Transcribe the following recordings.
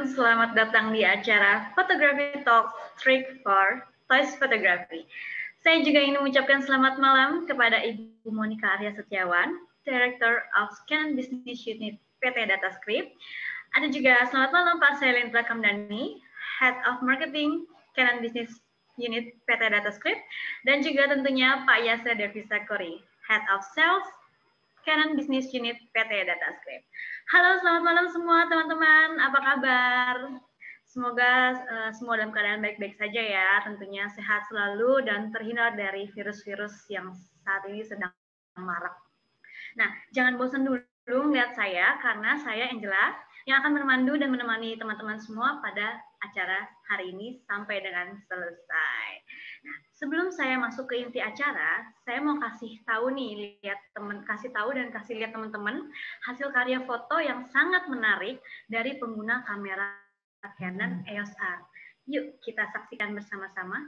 selamat datang di acara Photography Talk Trick for Toys Photography. Saya juga ingin mengucapkan selamat malam kepada Ibu Monica Arya Setiawan, Director of Canon Business Unit PT Datascript. Ada juga selamat malam Pak Selendra Kamdani, Head of Marketing Canon Business Unit PT Datascript, dan juga tentunya Pak Yasa Devisa Kori, Head of Sales Canon Business Unit PT Datascript. Halo, selamat malam semua teman-teman. Apa kabar? Semoga semua dalam keadaan baik-baik saja ya. Tentunya sehat selalu dan terhindar dari virus-virus yang saat ini sedang marak. Nah, jangan bosan dulu lihat saya karena saya Angela yang akan memandu dan menemani teman-teman semua pada acara hari ini sampai dengan selesai. Nah, sebelum saya masuk ke inti acara, saya mau kasih tahu nih, kasih lihat teman-teman hasil karya foto yang sangat menarik dari pengguna kamera Canon EOS R. Yuk kita saksikan bersama-sama.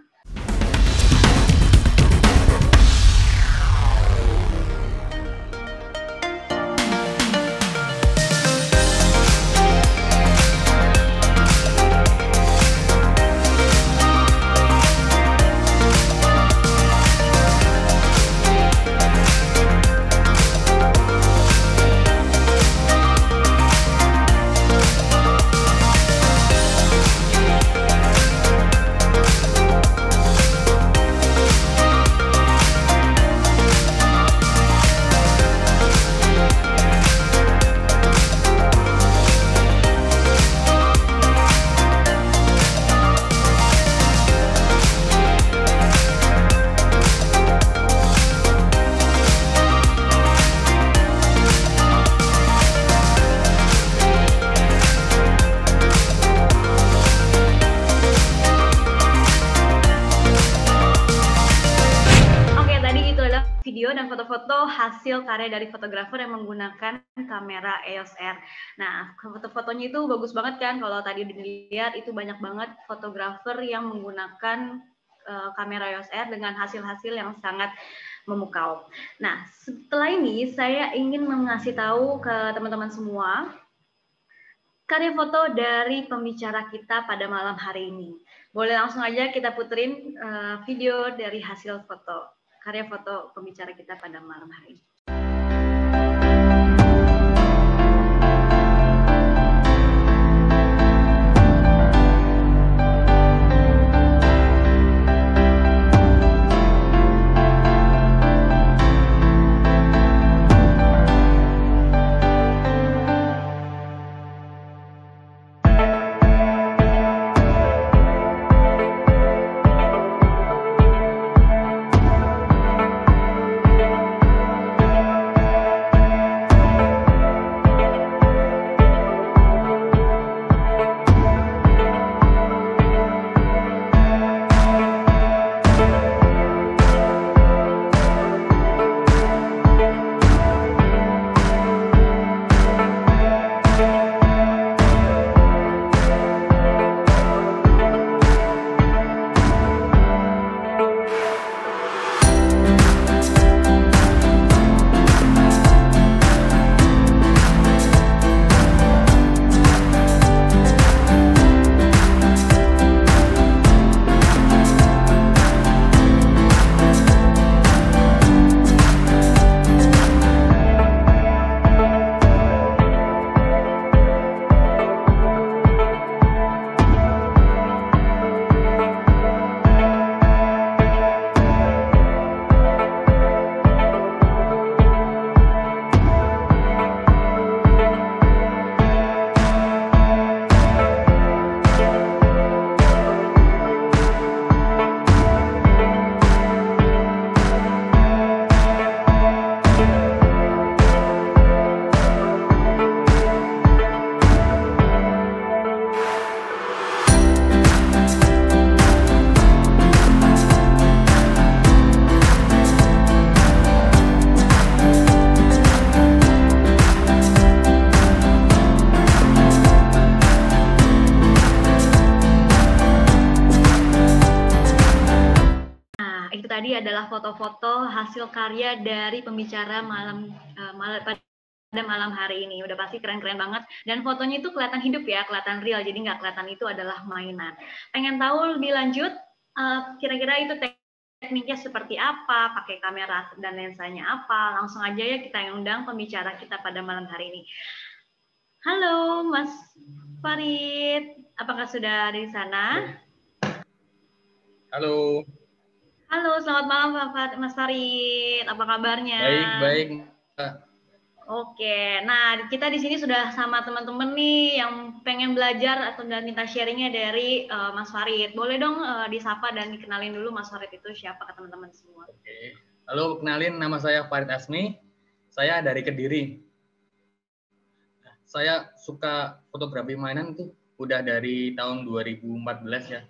Video dan foto-foto hasil karya dari fotografer yang menggunakan kamera EOS R. Nah, foto-fotonya itu bagus banget kan? Kalau tadi dilihat itu banyak banget fotografer yang menggunakan kamera EOS R dengan hasil-hasil yang sangat memukau. Nah, setelah ini saya ingin mengasih tahu ke teman-teman semua karya foto dari pembicara kita pada malam hari ini. Boleh langsung aja kita puterin video dari hasil foto. Karya foto pembicara kita pada malam hari ini. Tadi adalah foto-foto hasil karya dari pembicara pada malam hari ini. Udah pasti keren-keren banget. Dan fotonya itu kelihatan hidup ya, kelihatan real. Jadi nggak kelihatan itu adalah mainan. Pengen tahu lebih lanjut, kira-kira itu tekniknya seperti apa, pakai kamera dan lensanya apa. Langsung aja ya kita undang pembicara kita pada malam hari ini. Halo Mas Farid, apakah sudah ada di sana? Halo. Halo, selamat malam Mas Farid. Apa kabarnya? Baik. Oke, nah kita di sini sudah sama teman-teman nih yang pengen belajar atau minta sharingnya dari Mas Farid. Boleh dong disapa dan dikenalin dulu Mas Farid itu siapa ke teman-teman semua. Oke. Halo, kenalin nama saya Farid Asmi. Saya dari Kediri. Saya suka fotografi mainan itu udah dari tahun 2014 ya.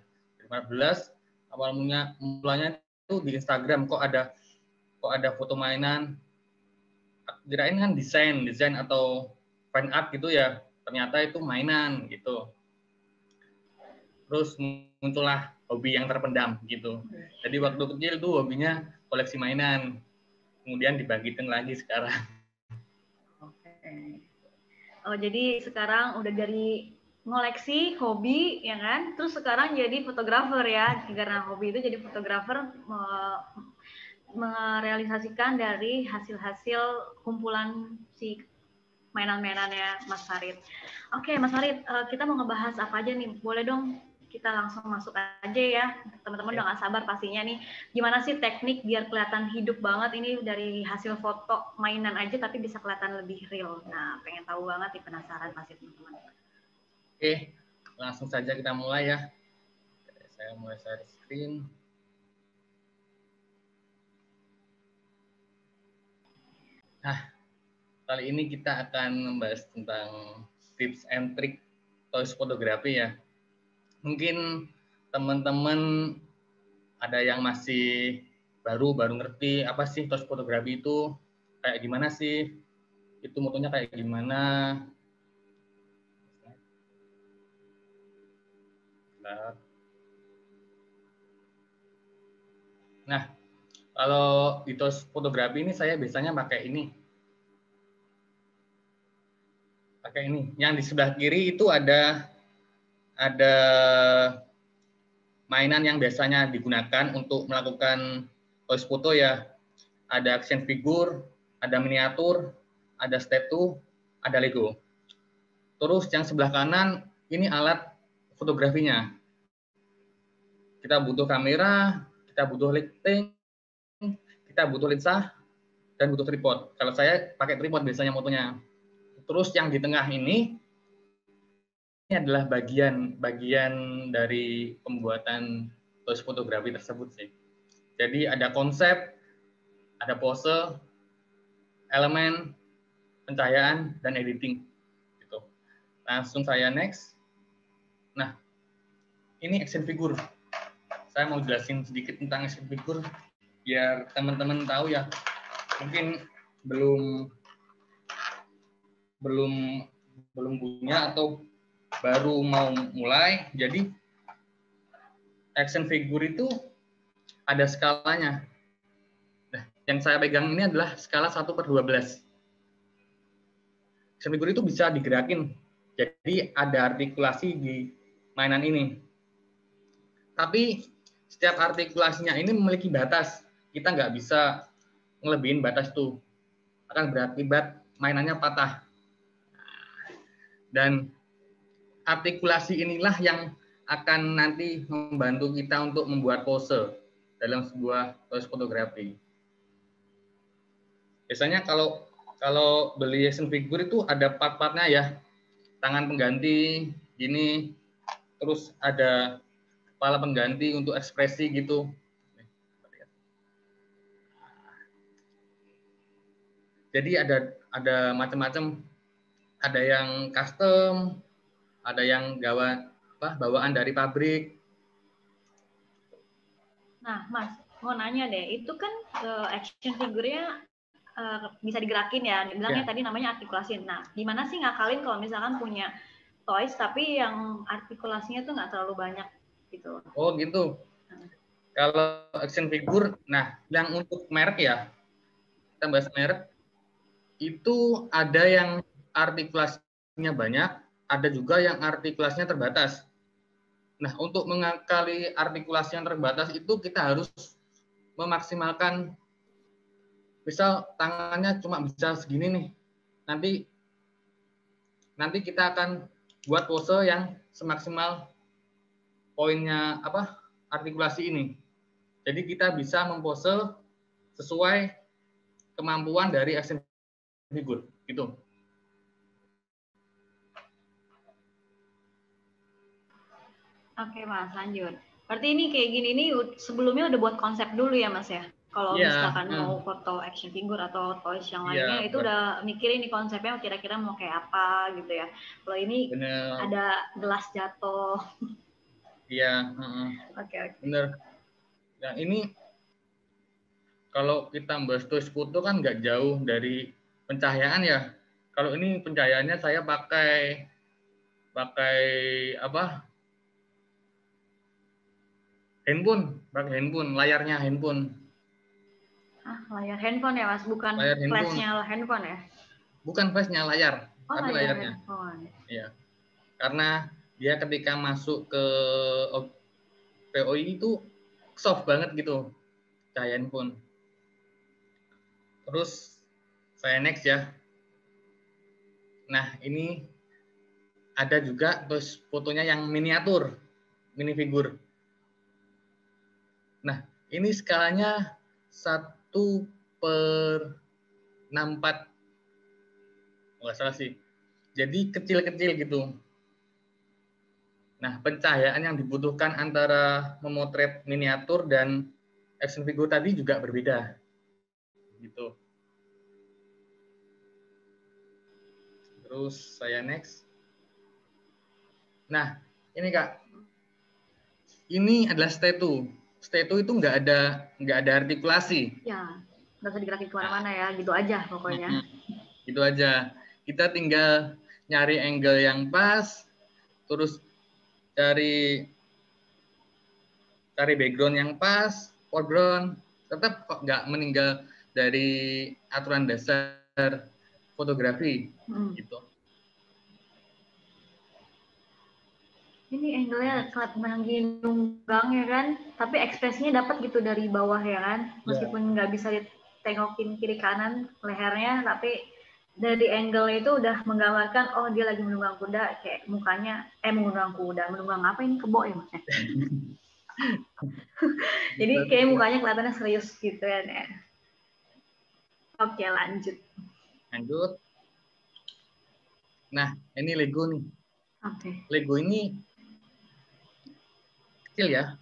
2014 awal mulanya itu di Instagram kok ada foto mainan. Kirain kan desain atau fan art gitu ya. Ternyata itu mainan gitu. Terus muncullah hobi yang terpendam gitu. Jadi waktu kecil tuh hobinya koleksi mainan. Kemudian dibagikan lagi sekarang. Oke. Oh, jadi sekarang udah dari ngoleksi hobi ya kan, terus sekarang jadi fotografer ya, karena hobi itu jadi fotografer merealisasikan dari hasil-hasil kumpulan si mainan-mainannya Mas Farid. Oke, Mas Farid, kita mau ngebahas apa aja nih? Boleh dong kita langsung masuk aja ya. Teman-teman udah gak sabar pastinya nih. Gimana sih teknik biar kelihatan hidup banget ini dari hasil foto mainan aja tapi bisa kelihatan lebih real. Nah, pengen tahu banget nih, penasaran pasti teman-teman. Oke, langsung saja kita mulai ya. Saya mulai share screen. Nah, kali ini kita akan membahas tentang tips and trick toys fotografi ya. Mungkin teman-teman ada yang masih baru ngerti apa sih toys fotografi itu, kayak gimana sih, itu motonya kayak gimana. Nah, kalau di toys fotografi ini saya biasanya pakai ini. Yang di sebelah kiri itu ada mainan yang biasanya digunakan untuk melakukan toys foto ya. Ada action figure, ada miniatur, ada statue, ada Lego. Terus yang sebelah kanan ini alat fotografinya. Kita butuh kamera, kita butuh lighting, kita butuh lensa, dan butuh tripod. Kalau saya pakai tripod biasanya motonya. Terus yang di tengah ini adalah bagian dari pembuatan toys fotografi tersebut sih. Jadi ada konsep, ada pose, elemen, pencahayaan, dan editing. Gitu. Langsung saya next. Nah, ini action figure. Saya mau jelasin sedikit tentang action figure biar teman-teman tahu ya. Mungkin belum punya atau baru mau mulai. Jadi action figure itu ada skalanya. Nah, yang saya pegang ini adalah skala 1/12. Action figure itu bisa digerakin. Jadi ada artikulasi di mainan ini. Tapi setiap artikulasinya ini memiliki batas. Kita nggak bisa ngelebihin batas itu. Akan berakibat mainannya patah. Dan artikulasi inilah yang akan nanti membantu kita untuk membuat pose dalam sebuah toys fotografi. Biasanya kalau beli action figure itu ada part-partnya ya. Tangan pengganti gini, terus ada kepala pengganti untuk ekspresi gitu. Jadi ada macam-macam, ada yang custom, ada yang bawaan dari pabrik. Nah, Mas, mau nanya deh, itu kan action figure-nya bisa digerakin ya, dibilangnya tadi namanya artikulasi. Nah, gimana sih ngakalin kalau misalkan punya toys tapi yang artikulasinya tuh nggak terlalu banyak gitu? Oh gitu. Kalau action figure, nah yang untuk merek ya, kita bahas merek. Itu ada yang artikulasinya banyak, ada juga yang artikulasinya terbatas. Nah, untuk mengakali artikulasi yang terbatas itu kita harus memaksimalkan, misal tangannya cuma bisa segini nih. Nanti kita akan buat pose yang semaksimal poinnya artikulasi ini. Jadi kita bisa mempose sesuai kemampuan dari action figure gitu. Oke Mas, lanjut. Berarti ini kayak gini nih sebelumnya udah buat konsep dulu ya Mas ya? Kalau misalkan mau foto action figure atau toys yang lainnya itu udah mikirin nih konsepnya kira-kira mau kayak apa gitu ya. Kalau ini ada gelas jatuh. Iya, Oke. Bener. Nah ini kalau kita bahas toys foto kan nggak jauh dari pencahayaan ya. Kalau ini pencahayaannya saya pakai apa? Pakai handphone, layarnya handphone. Layar handphone ya Mas, bukan flashnya handphone ya? Bukan flashnya, layar, tapi layarnya. Iya. Karena dia ketika masuk ke POI itu soft banget gitu, cahaya handphone. Terus saya next ya. Nah ini ada juga terus fotonya yang miniatur, minifigure. Nah ini skalanya 1/64, nggak salah sih. Jadi kecil-kecil gitu. Nah, pencahayaan yang dibutuhkan antara memotret miniatur dan action figure tadi juga berbeda. Gitu. Terus saya next. Nah, ini Kak. Ini adalah statu. Statu itu nggak ada artikulasi. Ya, nggak usah digerakin kemana-mana ya, gitu aja pokoknya. Gitu aja. Kita tinggal nyari angle yang pas, terus cari background yang pas, foreground, tetap kok nggak meninggal dari aturan dasar fotografi gitu. Ini angle-nya lagi nunggang ya kan, tapi ekspresinya dapat gitu dari bawah ya kan, meskipun nggak bisa ditengokin kiri kanan lehernya, tapi dari angle itu udah menggambarkan oh dia lagi menunggang kuda, kayak mukanya menunggang apa ini, kebo ya maksudnya. Jadi kayak mukanya kelihatannya serius gitu ya. Oke, lanjut. Nah, ini Lego nih. Lego ini kecil ya,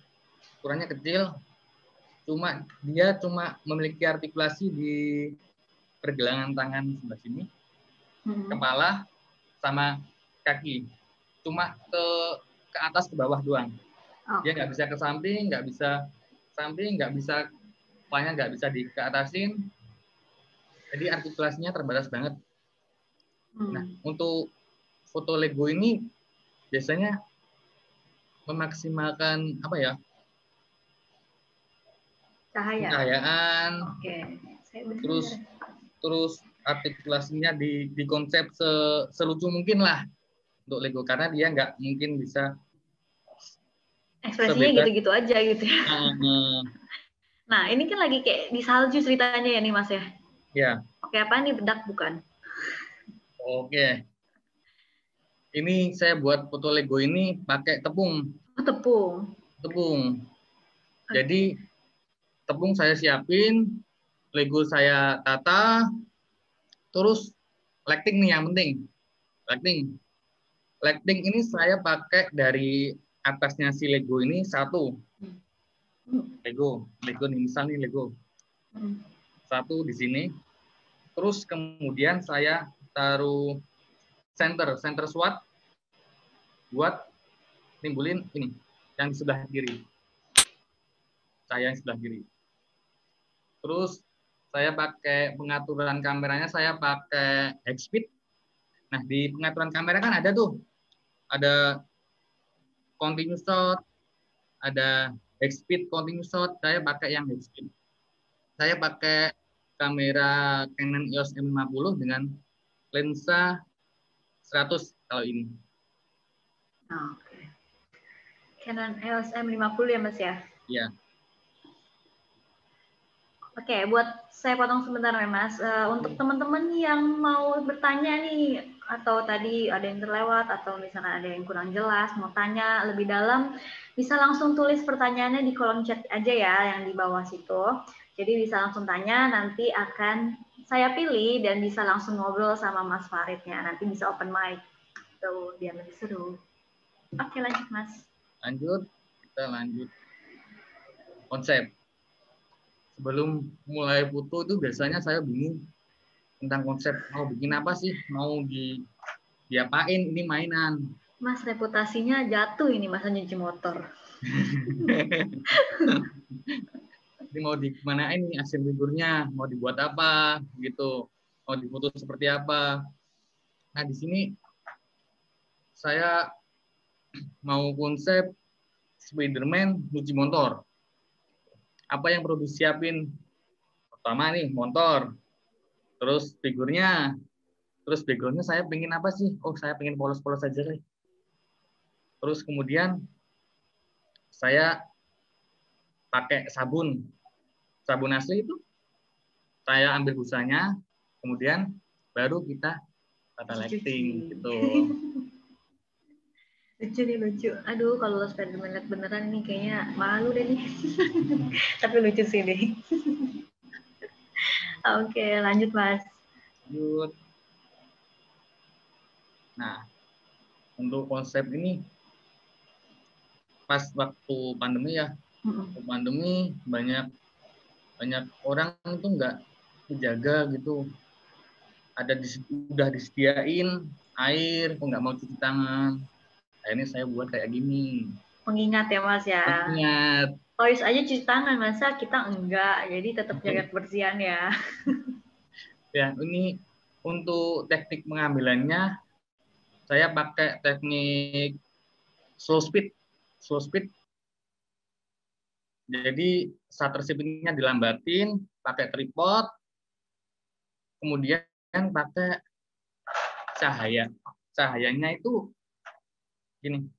ukurannya kecil. Dia cuma memiliki artikulasi di pergelangan tangan sebelah sini, kepala sama kaki. Cuma ke atas ke bawah doang. Dia nggak bisa ke samping, nggak bisa kepalanya nggak bisa keatasin. Jadi artikulasinya terbatas banget. Nah, untuk foto Lego ini biasanya memaksimalkan apa ya? Pencahayaan. Terus artikulasinya di konsep selucu mungkin lah untuk Lego, karena dia nggak mungkin bisa ekspresinya gitu-gitu aja gitu ya. Nah, ini kan lagi kayak di salju ceritanya ya nih Mas ya? Iya. Oke, apa nih, bedak bukan? Oke. Ini saya buat foto Lego ini pakai tepung. Tepung. Jadi tepung saya siapin, Lego saya tata, terus lighting nih yang penting. Lighting ini saya pakai dari atasnya si Lego ini satu. Lego nih, misal nih Lego. Satu di sini. Terus kemudian saya taruh center SWAT buat nimbulin ini yang di sebelah kiri. Saya yang sebelah kiri. Terus saya pakai pengaturan kameranya, saya pakai high-speed. Nah, di pengaturan kamera kan ada tuh. Ada continuous shot, ada high-speed continuous shot. Saya pakai yang high-speed. Saya pakai kamera Canon EOS M50 dengan lensa 100 kalau ini. Oke. Canon EOS M50 ya Mas ya? Ya. Oke, buat saya potong sebentar ya Mas. Untuk teman-teman yang mau bertanya nih, atau tadi ada yang terlewat, atau misalkan ada yang kurang jelas, mau tanya lebih dalam, bisa langsung tulis pertanyaannya di kolom chat aja ya, yang di bawah situ. Jadi bisa langsung tanya, nanti akan saya pilih dan bisa langsung ngobrol sama Mas Faridnya. Nanti bisa open mic, tuh biar lebih seru. Oke, lanjut Mas. Lanjut, kita lanjut konsep. Sebelum mulai foto itu biasanya saya bingung tentang konsep, mau bikin apa sih, mau diapain ini mainan. Mas, reputasinya jatuh ini masa nyuci motor. Ini mau dimanain nih action figurnya, mau dibuat apa gitu, mau difoto seperti apa. Nah di sini saya mau konsep Spider-Man nyuci motor. Apa yang perlu disiapin? Pertama nih motor, terus figurnya, terus backgroundnya saya pengen apa sih? Oh saya pengen polos-polos aja deh. Terus kemudian saya pakai sabun asli itu, saya ambil busanya, kemudian baru kita tata lighting gitu. Lucu nih, lucu. Aduh, kalau Spider-Man lihat beneran nih kayaknya malu deh nih. Tapi lucu sih nih. Oke, lanjut Mas. Lanjut. Nah, untuk konsep ini pas waktu pandemi ya, waktu pandemi banyak orang itu nggak menjaga gitu. Udah disediain air, kok nggak mau cuci tangan. Akhirnya saya buat kayak gini. Pengingat ya Mas ya. Pengingat. Toys aja cuci tangan, masa kita enggak. Jadi tetap jaga kebersihan ya. Ya, ini untuk teknik pengambilannya saya pakai teknik slow speed. Slow speed. Jadi shutter speed-nya dilambatin, pakai tripod, kemudian pakai cahaya. Cahayanya itu gini.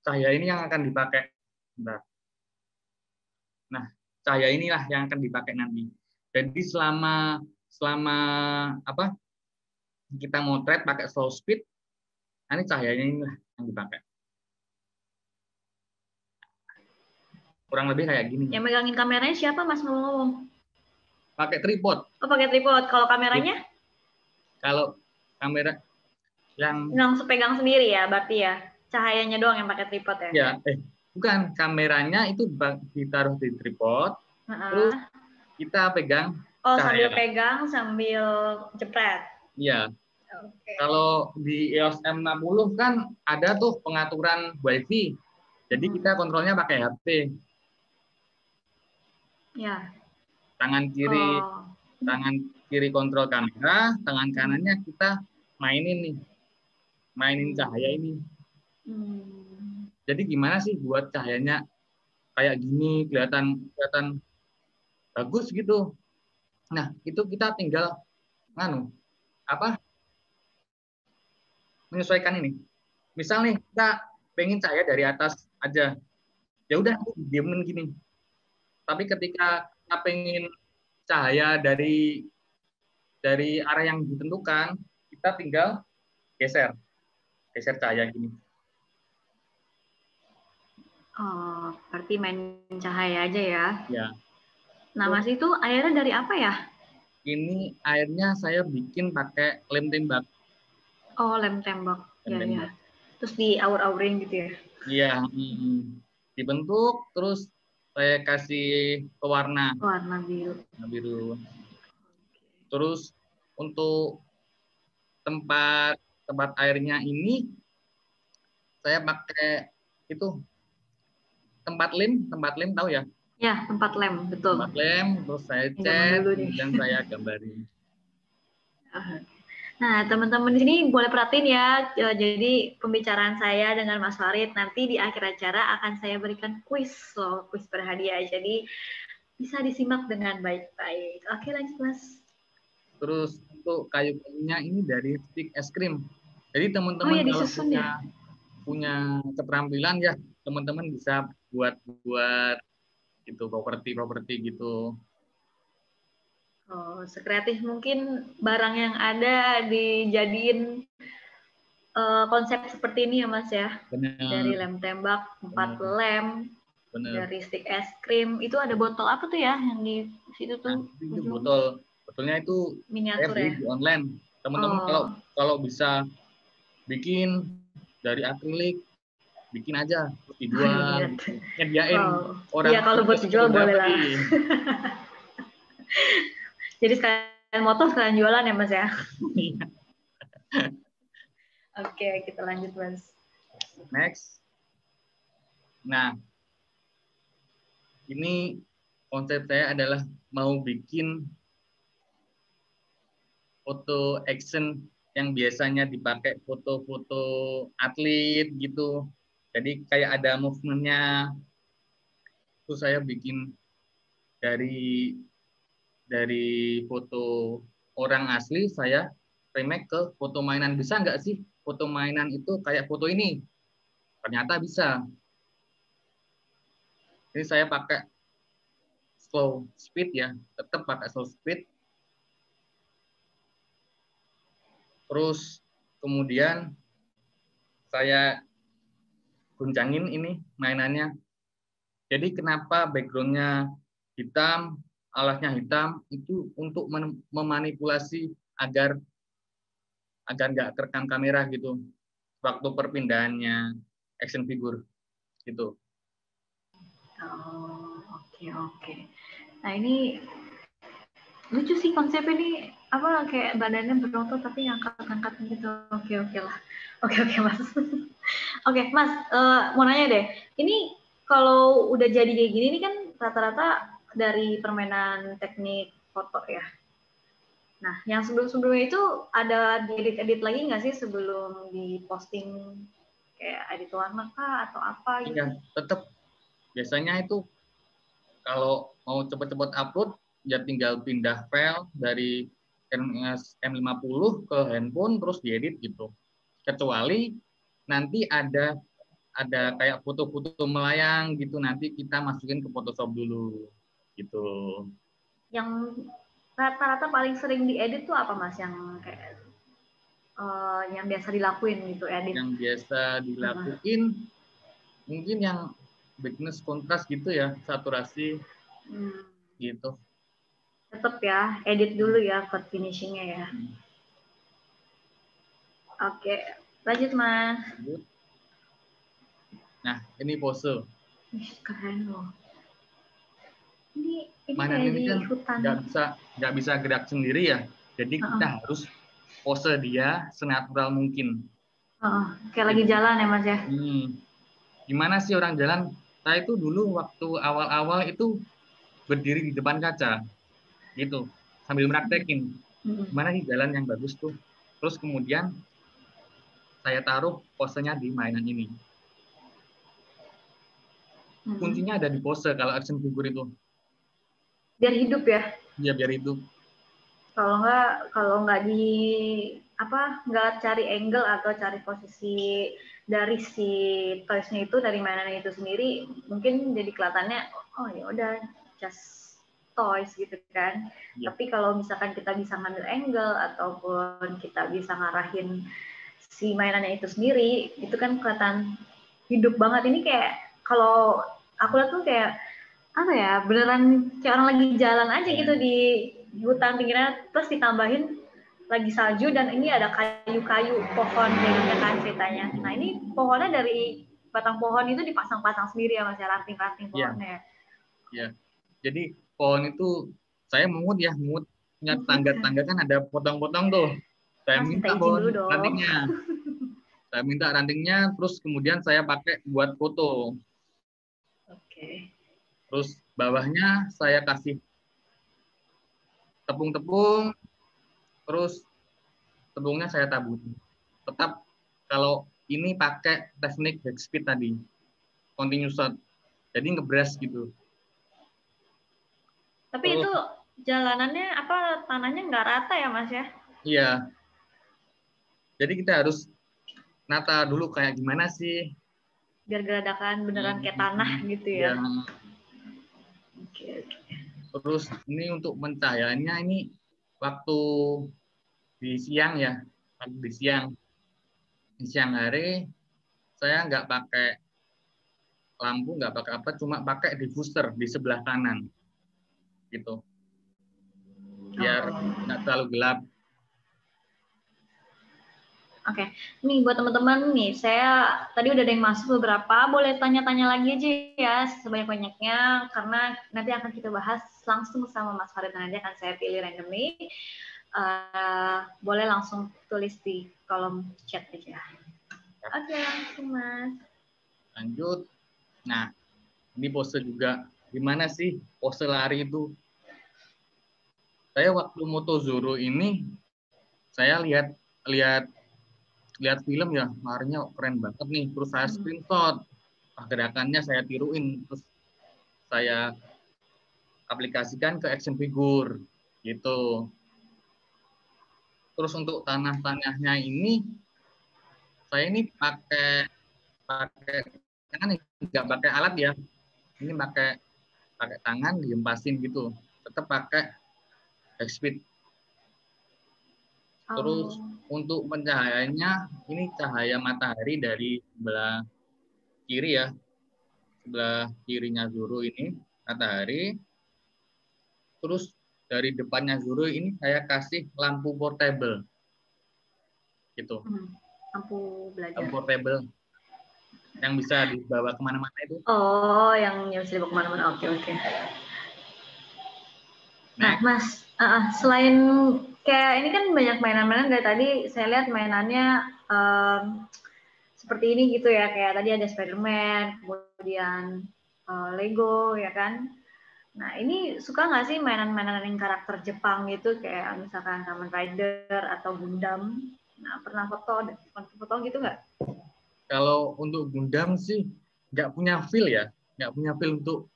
Cahaya ini yang akan dipakai. Nah, cahaya inilah yang akan dipakai nanti. Jadi selama apa? Kita motret pakai slow speed, nanti cahayanya inilah yang dipakai. Kurang lebih kayak gini. Yang megangin kameranya siapa Mas ngomong-ngomong? Pakai tripod. Oh, pakai tripod. Kalau kameranya? Kalau kamera yang pegang sendiri ya, berarti ya. Cahayanya doang yang pakai tripod ya? Ya, bukan, kameranya itu ditaruh di tripod, terus kita pegang. Oh, cahaya. sambil pegang, sambil jepret. Iya. Okay. Kalau di EOS M60 kan ada tuh pengaturan WiFi. Jadi kita kontrolnya pakai HP. Ya. Tangan kiri kontrol kamera, tangan kanannya kita mainin cahaya ini. Jadi gimana sih buat cahayanya kayak gini, kelihatan bagus gitu. Nah, itu kita tinggal menyesuaikan ini. Misal nih kita pengen cahaya dari atas aja, ya udah diemin gini. Tapi ketika kita pengen cahaya dari arah yang ditentukan, kita tinggal geser cahaya gini. Oh, berarti main cahaya aja ya? Ya. Nah, Mas itu airnya dari apa ya? Ini airnya saya bikin pakai lem tembak. Oh, lem tembak. Ya. Terus diaur-aurin gitu ya? Iya, dibentuk, terus saya kasih pewarna. Warna biru. Warna biru. Terus untuk tempat airnya ini saya pakai itu tempat lem tahu ya? Ya, tempat lem, betul. Tempat lem, terus saya cat, kemudian saya gambarin. Nah, teman-teman di sini boleh perhatiin ya. Jadi pembicaraan saya dengan Mas Farid nanti di akhir acara akan saya berikan kuis loh, kuis berhadiah. Jadi bisa disimak dengan baik-baik. Oke, lanjut Mas. Terus untuk kayu-kayunya ini dari stick es krim. Jadi Oh teman-teman ya, kalau disusun ya. punya keterampilan ya, teman-teman bisa buat gitu properti gitu. Oh, sekreatif mungkin barang yang ada dijadiin konsep seperti ini ya Mas ya. Dari Benar, lem tembak, 4 benar, lem, benar. dari stick es krim. Itu ada botol apa tuh ya yang di situ Nah, tuh itu ujung botolnya itu saya miniatur beli ya. di online. Teman-teman kalau Oh, kalau bisa bikin dari akrilik, bikin aja terus oh dijual iya. gitu. Nyediain Wow. orang Iya kalau buat sukses dijual boleh lah. fotografi. Jadi sekalian moto sekalian jualan ya Mas ya. Oke, kita lanjut Mas. Next. Nah, ini konsep saya adalah mau bikin foto action yang biasanya dipakai foto-foto atlet gitu. Jadi kayak ada movementnya. Itu saya bikin dari foto orang asli, saya remake ke foto mainan. Bisa nggak sih foto mainan itu kayak foto ini? Ternyata bisa. Ini saya pakai slow speed ya, tetap pakai slow speed. Terus kemudian saya guncangin ini mainannya. Jadi kenapa backgroundnya hitam, alasnya hitam, itu untuk memanipulasi agar nggak terekam kamera gitu waktu perpindahannya action figure gitu. Oh, oke oke. Nah ini lucu sih konsep ini apa kayak badannya berotot tapi angkat-angkat gitu. Oke oke lah. Oke oke Mas. Oke Mas, mau nanya deh. Ini kalau udah jadi kayak gini ini kan rata-rata dari permainan teknik foto ya. Nah, yang sebelum-sebelumnya itu ada diedit-edit lagi nggak sih sebelum diposting kayak edit warna kah atau apa Iya, gitu? tetap biasanya itu kalau mau cepet-cepet upload ya tinggal pindah file dari M50 ke handphone terus diedit gitu. Kecuali nanti ada kayak foto-foto melayang gitu, nanti kita masukin ke Photoshop dulu gitu. Yang rata-rata paling sering diedit tuh apa Mas? Yang biasa dilakuin gitu edit. Yang biasa dilakuin mungkin yang brightness kontras gitu ya, saturasi gitu. Tetap ya, edit dulu ya code finishingnya ya. Oke, lanjut Mas. Nah, ini pose. Ih, keren loh. Ini Mainan kayak ini di kan hutan. nggak bisa gerak sendiri ya. Jadi kita harus pose dia senatural mungkin. Kayak lagi Gitu. jalan ya Mas ya. Gimana sih orang jalan? Saya itu dulu waktu awal-awal itu berdiri di depan kaca, gitu, sambil meraktekin. Gimana sih jalan yang bagus tuh? Terus kemudian saya taruh posenya di mainan ini. Kuncinya ada di pose kalau action figure itu. Biar hidup ya. Dia biar hidup. Kalau nggak di apa nggak cari angle atau cari posisi dari si toysnya itu dari mainannya itu sendiri mungkin jadi kelihatannya oh ya udah just toys gitu kan. Ya. Tapi kalau misalkan kita bisa ngambil angle ataupun kita bisa ngarahin si mainannya itu sendiri itu kan kelihatan hidup banget. Ini kayak kalau aku lihat tuh kayak apa ya beneran kayak orang lagi jalan aja gitu di hutan pinggirnya terus ditambahin lagi salju dan ini ada kayu-kayu pohon jadinya kan ceritanya. Nah ini pohonnya dari batang pohon itu dipasang-pasang sendiri ya Mas ya, ranting-ranting Iya, pohonnya. ya. Jadi pohon itu saya mungut punya tangga-tangga kan ada potong-potong tuh. Saya Mas minta minta izin dulu pohon dong. rantingnya. Saya minta rantingnya, terus kemudian saya pakai buat foto. Oke. Terus bawahnya saya kasih tepung-tepung, terus tepungnya saya tabur. Tetap kalau ini pakai teknik back speed tadi, continuous shot, jadi ngebras gitu. Tapi itu jalanannya tanahnya nggak rata ya Mas ya? Iya. Jadi kita harus nata dulu kayak gimana sih. Biar geradakan beneran kayak tanah gitu ya. Oke. Terus ini untuk pencahayaannya ini waktu di siang ya, di siang hari saya nggak pakai lampu, nggak pakai apa, cuma pakai diffuser di sebelah kanan, gitu, biar nggak terlalu gelap. Oke, nih buat teman-teman nih, saya tadi udah ada yang masuk beberapa, boleh tanya-tanya lagi aja ya sebanyak-banyaknya, karena nanti akan kita bahas langsung sama Mas Farid, nanti akan saya pilih randomly. Boleh langsung tulis di kolom chat aja. Oke, langsung Mas. Lanjut. Nah, ini pose juga. Gimana sih pose lari itu? Saya waktu Moto Zoro ini, saya lihat film ya, larinya keren banget nih. Terus saya screenshot, gerakannya saya tiruin, terus saya aplikasikan ke action figure, gitu. Terus untuk tanah-tanahnya ini, saya ini pakai tangan, nggak pakai alat ya. Ini pakai tangan, diempasin gitu. Tetap pakai back speed. Terus untuk pencahayaannya, ini cahaya matahari dari sebelah kiri ya, sebelah kirinya Zoro ini matahari. Terus dari depannya Zoro ini saya kasih lampu portable, gitu. Lampu belajar. Lampu portable yang bisa dibawa kemana-mana itu. Oh, yang bisa dibawa kemana-mana. Oke. Nah, Mas, selain kayak ini kan banyak mainan-mainan dari tadi, saya lihat mainannya seperti ini gitu ya, kayak tadi ada Spider-Man, kemudian Lego ya kan. Nah, ini suka nggak sih mainan-mainan yang karakter Jepang gitu, kayak misalkan Kamen Rider atau Gundam? Nah, pernah foto gitu nggak? Kalau untuk Gundam sih nggak punya feel ya, nggak punya feel untuk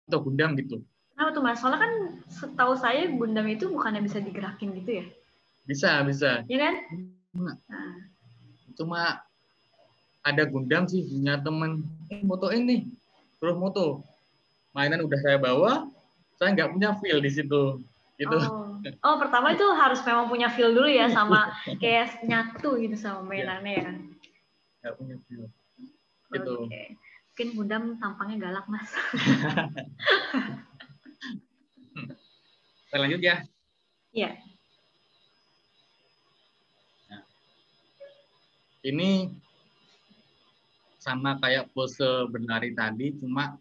Gundam gitu. Nah, tuh Mas, soalnya kan setahu saya Gundam itu bukannya bisa digerakin gitu ya? Bisa. Iya kan? Cuma ada Gundam sih punya temen, moto ini, terus moto. Mainan udah saya bawa, saya nggak punya feel di situ. Gitu. Oh, pertama itu harus memang punya feel dulu ya, sama kayak nyatu gitu sama mainannya ya. Nggak punya feel. Gitu. Oke. Mungkin Gundam tampangnya galak, Mas. Kita lanjut ya. Iya. Nah, ini sama kayak pose berlari tadi, cuma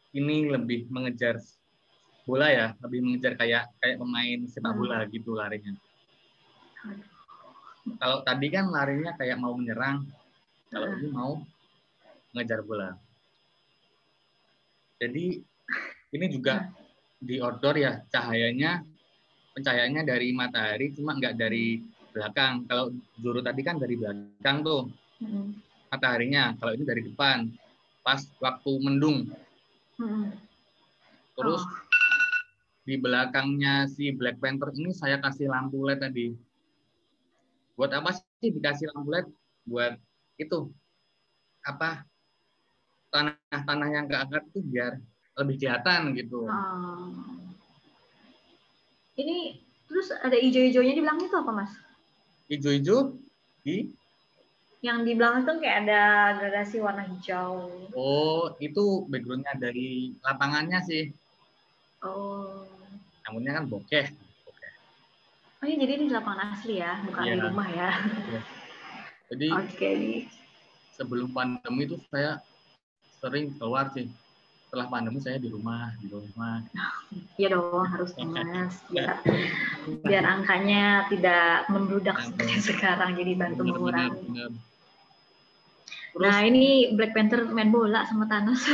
ini lebih mengejar bola ya, lebih mengejar kayak pemain sepak bola gitu larinya. Kalau tadi kan larinya kayak mau menyerang, kalau ini mau mengejar bola. Jadi ini juga di outdoor ya, pencahayaannya dari matahari, cuma nggak dari belakang. Kalau Zoro tadi kan dari belakang tuh mataharinya, kalau ini dari depan, pas waktu mendung. Terus di belakangnya si Black Panther ini saya kasih lampu LED tadi. Buat apa sih dikasih lampu LED? Buat itu apa, tanah-tanah yang keangkat itu biar lebih kelihatan gitu. Ini terus ada hijau-hijaunya di belakang itu apa, Mas? Hijau-hijau di? Yang di belakang tuh kayak ada gradasi warna hijau. Oh, itu backgroundnya dari lapangannya sih. Oh. Namunnya kan bokeh. Oh iya, jadi ini di lapangan asli ya, bukan di rumah ya. Jadi sebelum pandemi itu saya sering keluar sih. Setelah pandemi saya di rumah. Iya dong, harus Mas. Biar angkanya tidak membludak seperti sekarang, jadi bantu mengurangi. Terus, nah, ini Black Panther main bola sama Thanos.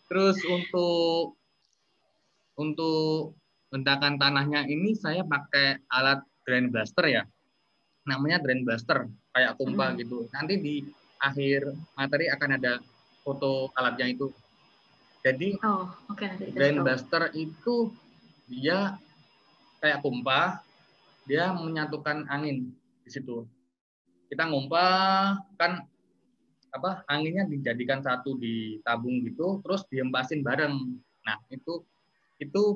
Terus untuk hentakan tanahnya ini saya pakai alat drain blaster ya. Namanya drain blaster, kayak kumpa gitu. Nanti di akhir materi akan ada foto alatnya itu. Jadi drain blaster itu dia kayak kumpa, dia menyatukan angin di situ. Kita ngumpa kan anginnya dijadikan satu di tabung gitu, terus diempasin bareng. Nah itu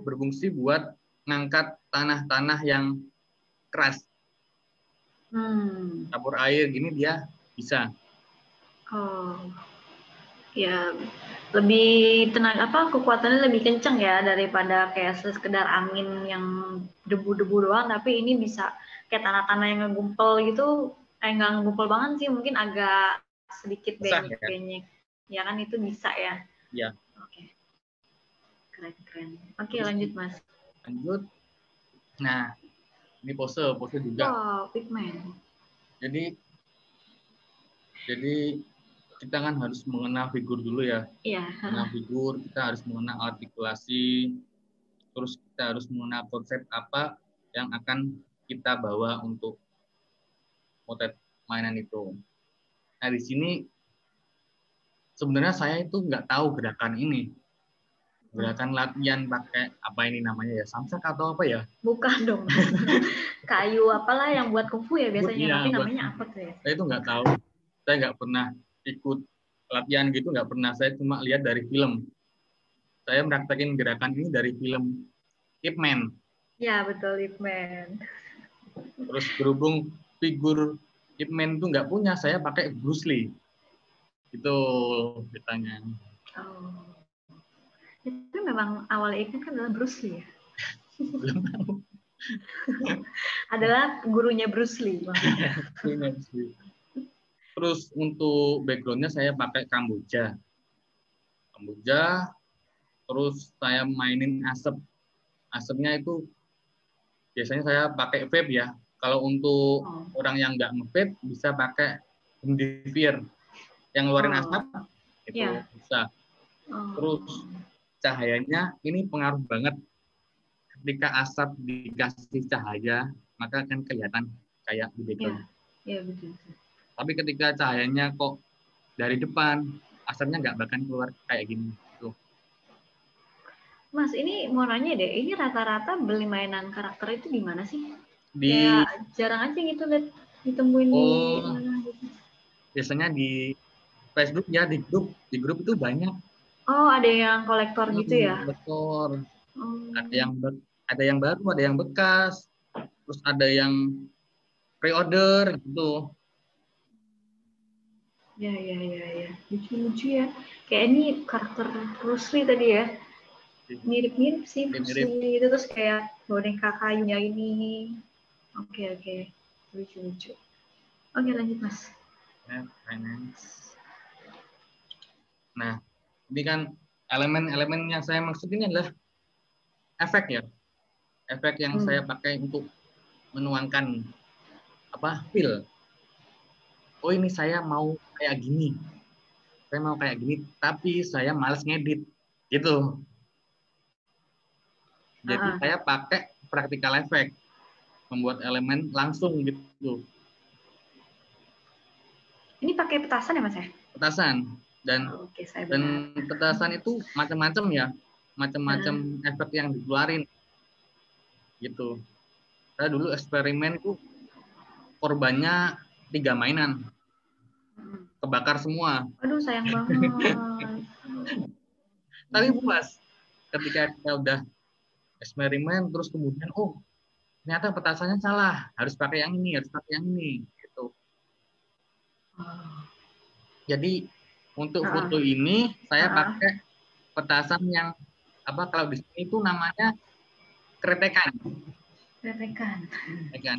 berfungsi buat ngangkat tanah-tanah yang keras. Campur air gini dia bisa. Oh, ya lebih kekuatannya lebih kenceng ya daripada kayak sekedar angin yang debu-debu doang, tapi ini bisa kayak tanah-tanah yang ngegumpel gitu, nggak ngegumpel banget sih, mungkin agak sedikit benyek-benyek. Ya kan itu bisa ya? Iya. Oke. Keren. Oke, lanjut Mas. Lanjut. Nah, ini pose juga. Wow, pigment. Jadi kita kan harus mengenal figur dulu ya. Iya. Mengenal figur, kita harus mengenal artikulasi, terus kita harus mengenal konsep apa yang akan kita bawa untuk motret mainan itu. Nah, di sini sebenarnya saya itu nggak tahu gerakan ini. Gerakan latihan pakai apa ini namanya ya? Samsak atau apa ya? Bukan dong. Kayu apalah yang buat kungfu ya biasanya, tapi namanya apa tuh ya? Saya itu nggak tahu. Saya nggak pernah ikut latihan gitu, nggak pernah. Saya cuma lihat dari film. Saya meraktekin gerakan ini dari film Ip Man. Ya, betul, Ip Man. Terus berhubung figur Ip Man itu nggak punya, saya pakai Bruce Lee. Itu ceritanya. Oh. Itu memang awal Ip Man kan adalah Bruce Lee ya? Belum tahu. Adalah gurunya Bruce Lee. Terus untuk background-nya saya pakai Kamboja. Terus saya mainin asap. Asapnya itu biasanya saya pakai vape ya. Kalau untuk orang yang nggak nge-vape bisa pakai humidifier yang ngeluarin asap, itu bisa. Terus cahayanya ini pengaruh banget. Ketika asap dikasih cahaya, maka akan kelihatan kayak di background. Iya, betul. Tapi ketika cahayanya kok dari depan, asapnya nggak bakal keluar kayak gini. Tuh. Mas, ini mau nanya deh, ini rata-rata beli mainan karakter itu di mana sih? Ya jarang aja gitu lihat ditemuin di mana gitu. Biasanya di Facebook ya, di grup itu banyak. Oh, ada yang kolektor gitu ya? Kolektor. Ada yang baru, ada yang bekas, terus ada yang pre-order gitu. Ya. Lucu-lucu ya. Kayak ini karakter Bruce Lee tadi ya. Mirip-mirip sih Bruce Lee itu, terus kayak boneka kayunya ini. Oke. Lucu-lucu. Oke, lanjut Mas. Nah, ini kan elemen-elemen yang saya maksud ini adalah efek ya. Efek yang saya pakai untuk menuangkan feel. Oh, ini saya mau kayak gini. Saya mau kayak gini, tapi saya malas ngedit. Gitu. Jadi saya pakai practical effect. Membuat elemen langsung gitu. Ini pakai petasan ya Mas ya? Petasan. Dan petasan itu macam-macam ya. Macam-macam efek yang dikeluarin. Gitu. Saya dulu eksperimen tuh korbannya 3 mainan. Kebakar semua. Aduh, sayang banget. Tapi puas. Ketika kita udah eksperimen, terus kemudian, ternyata petasannya salah. Harus pakai yang ini, Gitu. Jadi, untuk foto ini, saya pakai petasan yang, kalau di sini itu namanya kretekan. Kretekan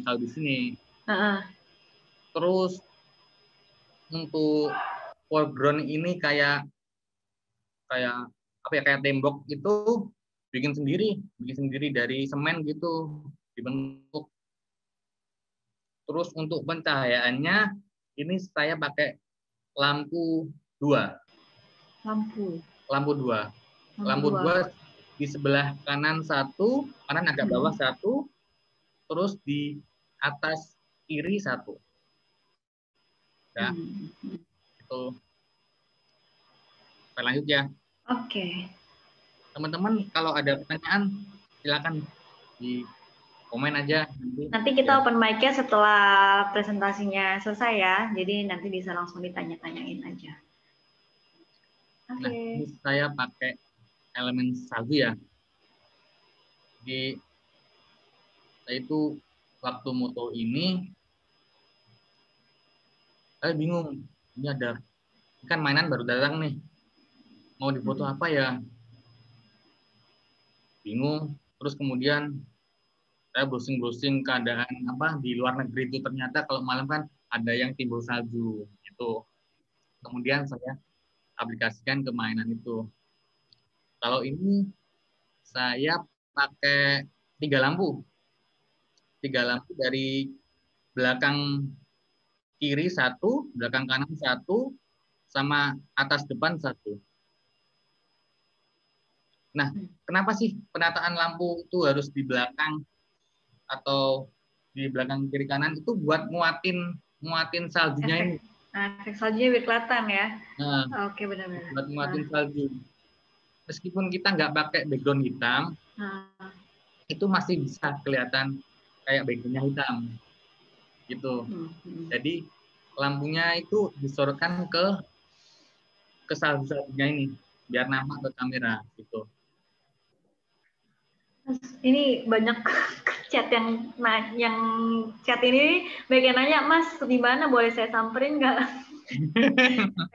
kalau di sini. Terus, untuk foreground ini kayak tembok itu bikin sendiri dari semen gitu, dibentuk. Terus untuk pencahayaannya ini saya pakai lampu 2. Lampu 2 di sebelah kanan satu, kanan agak bawah satu, terus di atas kiri satu. Ya, itu. Kita lanjut ya. Oke. Teman-teman kalau ada pertanyaan silakan di komen aja. Nanti kita open mic-nya setelah presentasinya selesai ya. Jadi nanti bisa langsung ditanya-tanyain aja. Oke. Nah, ini saya pakai elemen salju ya. Jadi saya itu waktu moto ini saya bingung. Ini kan mainan baru datang nih. Mau difoto apa ya? Bingung. Terus kemudian saya browsing-browsing keadaan apa di luar negeri itu, ternyata kalau malam kan ada yang timbul salju gitu. Kemudian saya aplikasikan ke mainan itu. Kalau ini saya pakai 3 lampu. 3 lampu dari belakang kiri 1, belakang kanan 1, sama atas depan 1. Nah, kenapa sih penataan lampu itu harus di belakang atau di belakang kiri kanan? Itu buat nguatin saljunya ini. Efek saljunya biar kelihatan ya. Nah, oke, benar-benar. Buat nguatin salju. Meskipun kita nggak pakai background hitam, itu masih bisa kelihatan kayak backgroundnya hitam. Gitu. Jadi lampunya itu disorotkan ke salju-saljunya ini biar nampak ke kamera gitu. Ini banyak chat yang chat ini bagian nanya, Mas di mana, boleh saya samperin nggak?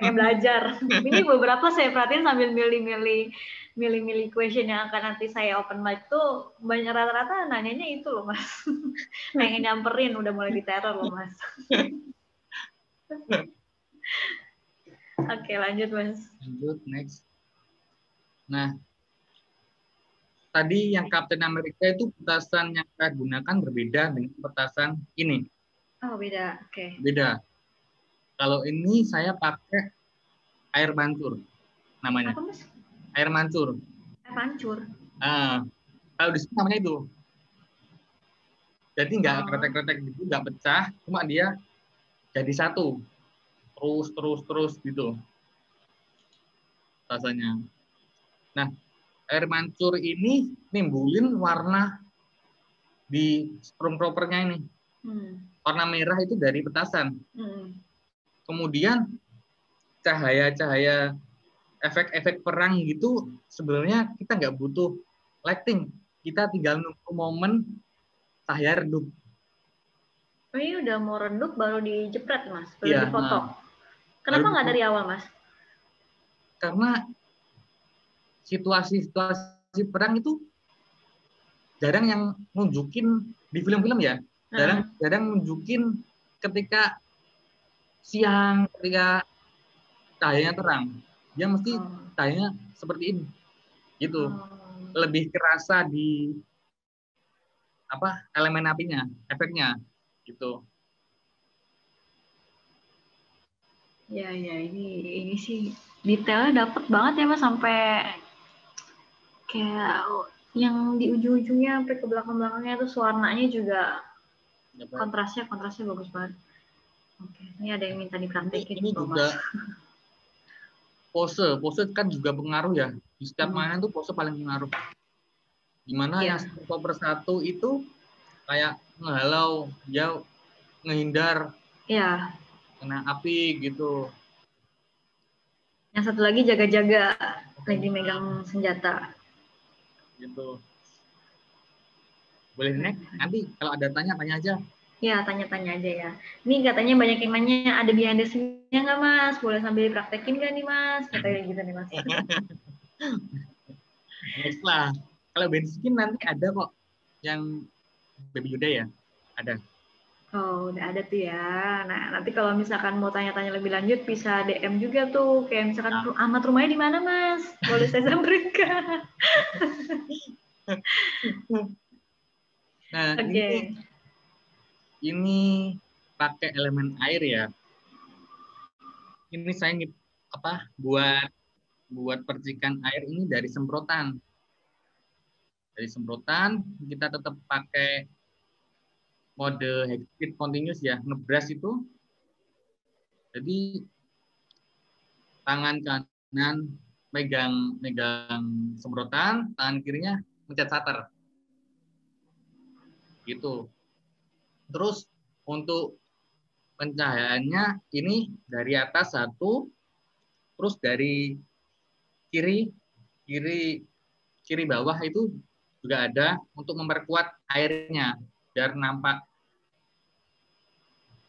Pengen belajar. Ini beberapa saya perhatiin sambil milih question yang akan nanti saya open mic tuh banyak rata-rata nanyanya itu loh Mas. Pengen nyamperin, udah mulai diteror loh Mas. Oke, lanjut Mas. Lanjut, next. Nah, tadi yang Captain America itu petasan yang saya gunakan berbeda dengan petasan ini. Oh, beda. Oke. Beda. Kalau ini saya pakai air mancur namanya. Apa, Mas? Air mancur. Air mancur. Kalau di sini namanya itu. Jadi nggak kretek-kretek gitu, nggak pecah, cuma dia jadi satu. Terus gitu rasanya. Nah, air mancur ini nimbulin warna di stormtrooper-nya ini. Warna merah itu dari petasan. Kemudian cahaya-cahaya efek-efek perang gitu sebenarnya kita nggak butuh lighting. Kita tinggal nunggu momen cahaya redup. Oh, ini udah mau redup baru dijepret Mas, baru dipoto. Kenapa nggak dari awal Mas? Karena situasi perang itu jarang yang nunjukin di film-film ya. Jarang nunjukin ketika siang, ketika cahayanya terang. Dia mesti cahayanya seperti ini. Gitu. Lebih kerasa di elemen apinya, efeknya gitu. Ya, ini sih detailnya dapet banget ya Mas, sampai kayak yang di ujung-ujungnya sampai ke belakang-belakangnya itu warnanya juga kontrasnya bagus banget. Oke, ini ada yang minta dipraktekin. Ini juga pose kan juga pengaruh ya. Di setiap mainan tuh pose paling pengaruh. Gimana yang stopper satu itu kayak ngehalau, dia ngehindar kena api gitu. Yang satu lagi jaga-jaga lagi megang senjata. Gitu. Boleh next? Nanti kalau ada tanya aja. Ya, tanya-tanya aja ya. Ini katanya banyak yang nanya, ada behind the scene-nya nggak Mas? Boleh sambil dipraktekin nggak nih Mas? Katanya gitu nih Mas. Next lah. Kalau behind the scene nanti ada kok yang Baby Yoda ya? Ada. Oh, udah ada tuh ya. Nah, nanti kalau misalkan mau tanya-tanya lebih lanjut bisa DM juga tuh. Kayak misalkan alamat rumahnya di mana Mas? Boleh saya samperin nggak? Nah, ini pakai elemen air ya. Ini saya buat percikan air ini dari semprotan. Dari semprotan kita tetap pakai mode high speed continuous ya, ngebras itu. Jadi tangan kanan megang semprotan, tangan kirinya mencet shutter. Gitu. Terus untuk pencahayaannya ini dari atas satu, terus dari kiri bawah itu juga ada untuk memperkuat airnya biar nampak.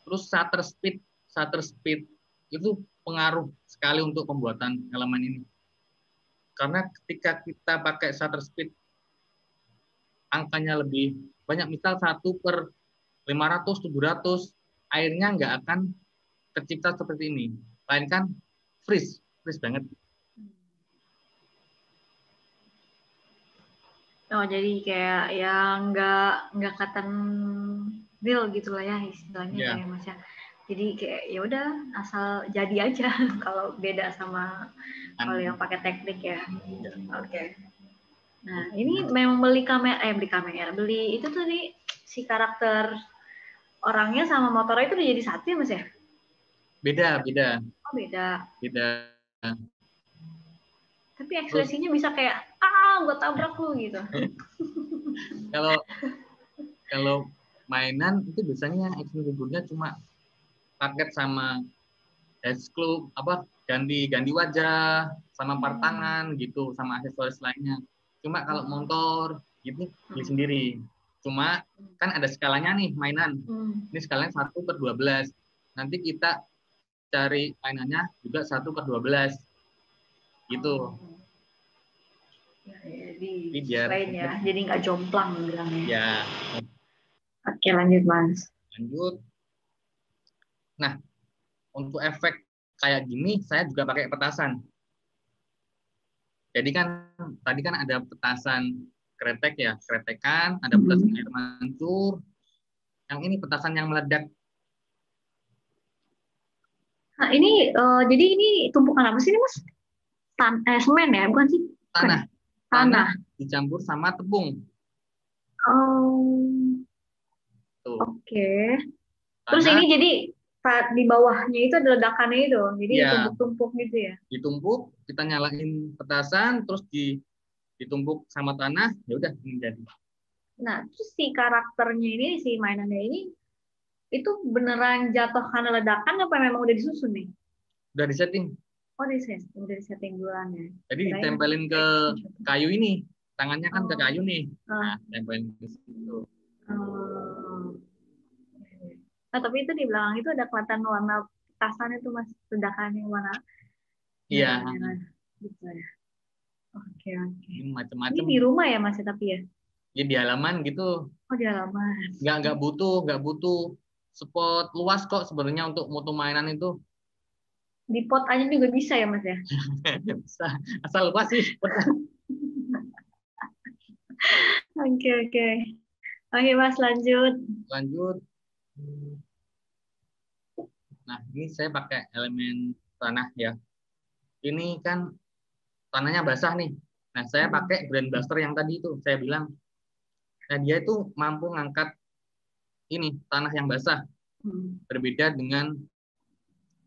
Terus shutter speed itu pengaruh sekali untuk pembuatan elemen ini. Karena ketika kita pakai shutter speed angkanya lebih banyak, misal 1/500, 700, airnya nggak akan tercipta seperti ini. Melainkan freeze banget. Oh, jadi kayak yang nggak kelihatan real gitu lah ya istilahnya kayak Mas ya. Jadi kayak ya udah asal jadi aja kalau beda sama kalau yang pakai teknik ya. Oke. Nah, ini memang beli itu tuh nih si karakter orangnya sama motornya itu udah jadi satu ya Mas ya? Beda. Oh, beda. Beda. Tapi ekspresinya bisa kayak gue tabrak lu gitu. Kalau mainan itu biasanya action figurnya cuma paket sama club ganti wajah sama part tangan gitu sama aksesoris lainnya. Cuma kalau motor gitu beli sendiri. Cuma kan ada skalanya nih mainan. Ini skalanya 1/12. Nanti kita cari mainannya juga 1/12 gitu. Jadi nggak jomplang bilangnya. Ya. Oke, lanjut Mas. Nah, untuk efek kayak gini saya juga pakai petasan. Jadi kan tadi kan ada petasan kretekan, ada petasan air mancur. Yang ini petasan yang meledak. Nah, ini jadi ini tumpukan apa sih ini Mas? Semen ya, bukan sih? Tanah dicampur sama tepung. Oke. Terus ini jadi di bawahnya itu ada ledakannya itu, jadi ditumpuk-tumpuk gitu ya? Ditumpuk, kita nyalain petasan, terus ditumpuk sama tanah, ya udah ini jadi. Nah, terus si karakternya ini, si mainannya ini, itu beneran jatuh karena ledakan apa memang udah disusun nih? Udah disetting. Oh, udah disetting duluan ya. Jadi ditempelin ke kayu ini, tangannya kan ke kayu nih. Nah, tempelin ke situ. Nah, tapi itu di belakang itu ada kelihatan warna petasan itu Mas, ledakannya warna. Iya. Gitu ya. Oke. Ini macam-macam. Ini di rumah ya Mas, tapi ya? Ya di halaman gitu. Oh, di halaman. Nggak butuh spot luas kok sebenarnya untuk mutu mainan itu. Di pot aja juga bisa ya Mas ya? Bisa. Asal luas sih. Oke. Oke Mas, lanjut. Nah, ini saya pakai elemen tanah ya. Ini kan tanahnya basah nih. Nah, saya pakai Grand Blaster yang tadi itu saya bilang. Nah, dia itu mampu ngangkat ini tanah yang basah. Berbeda dengan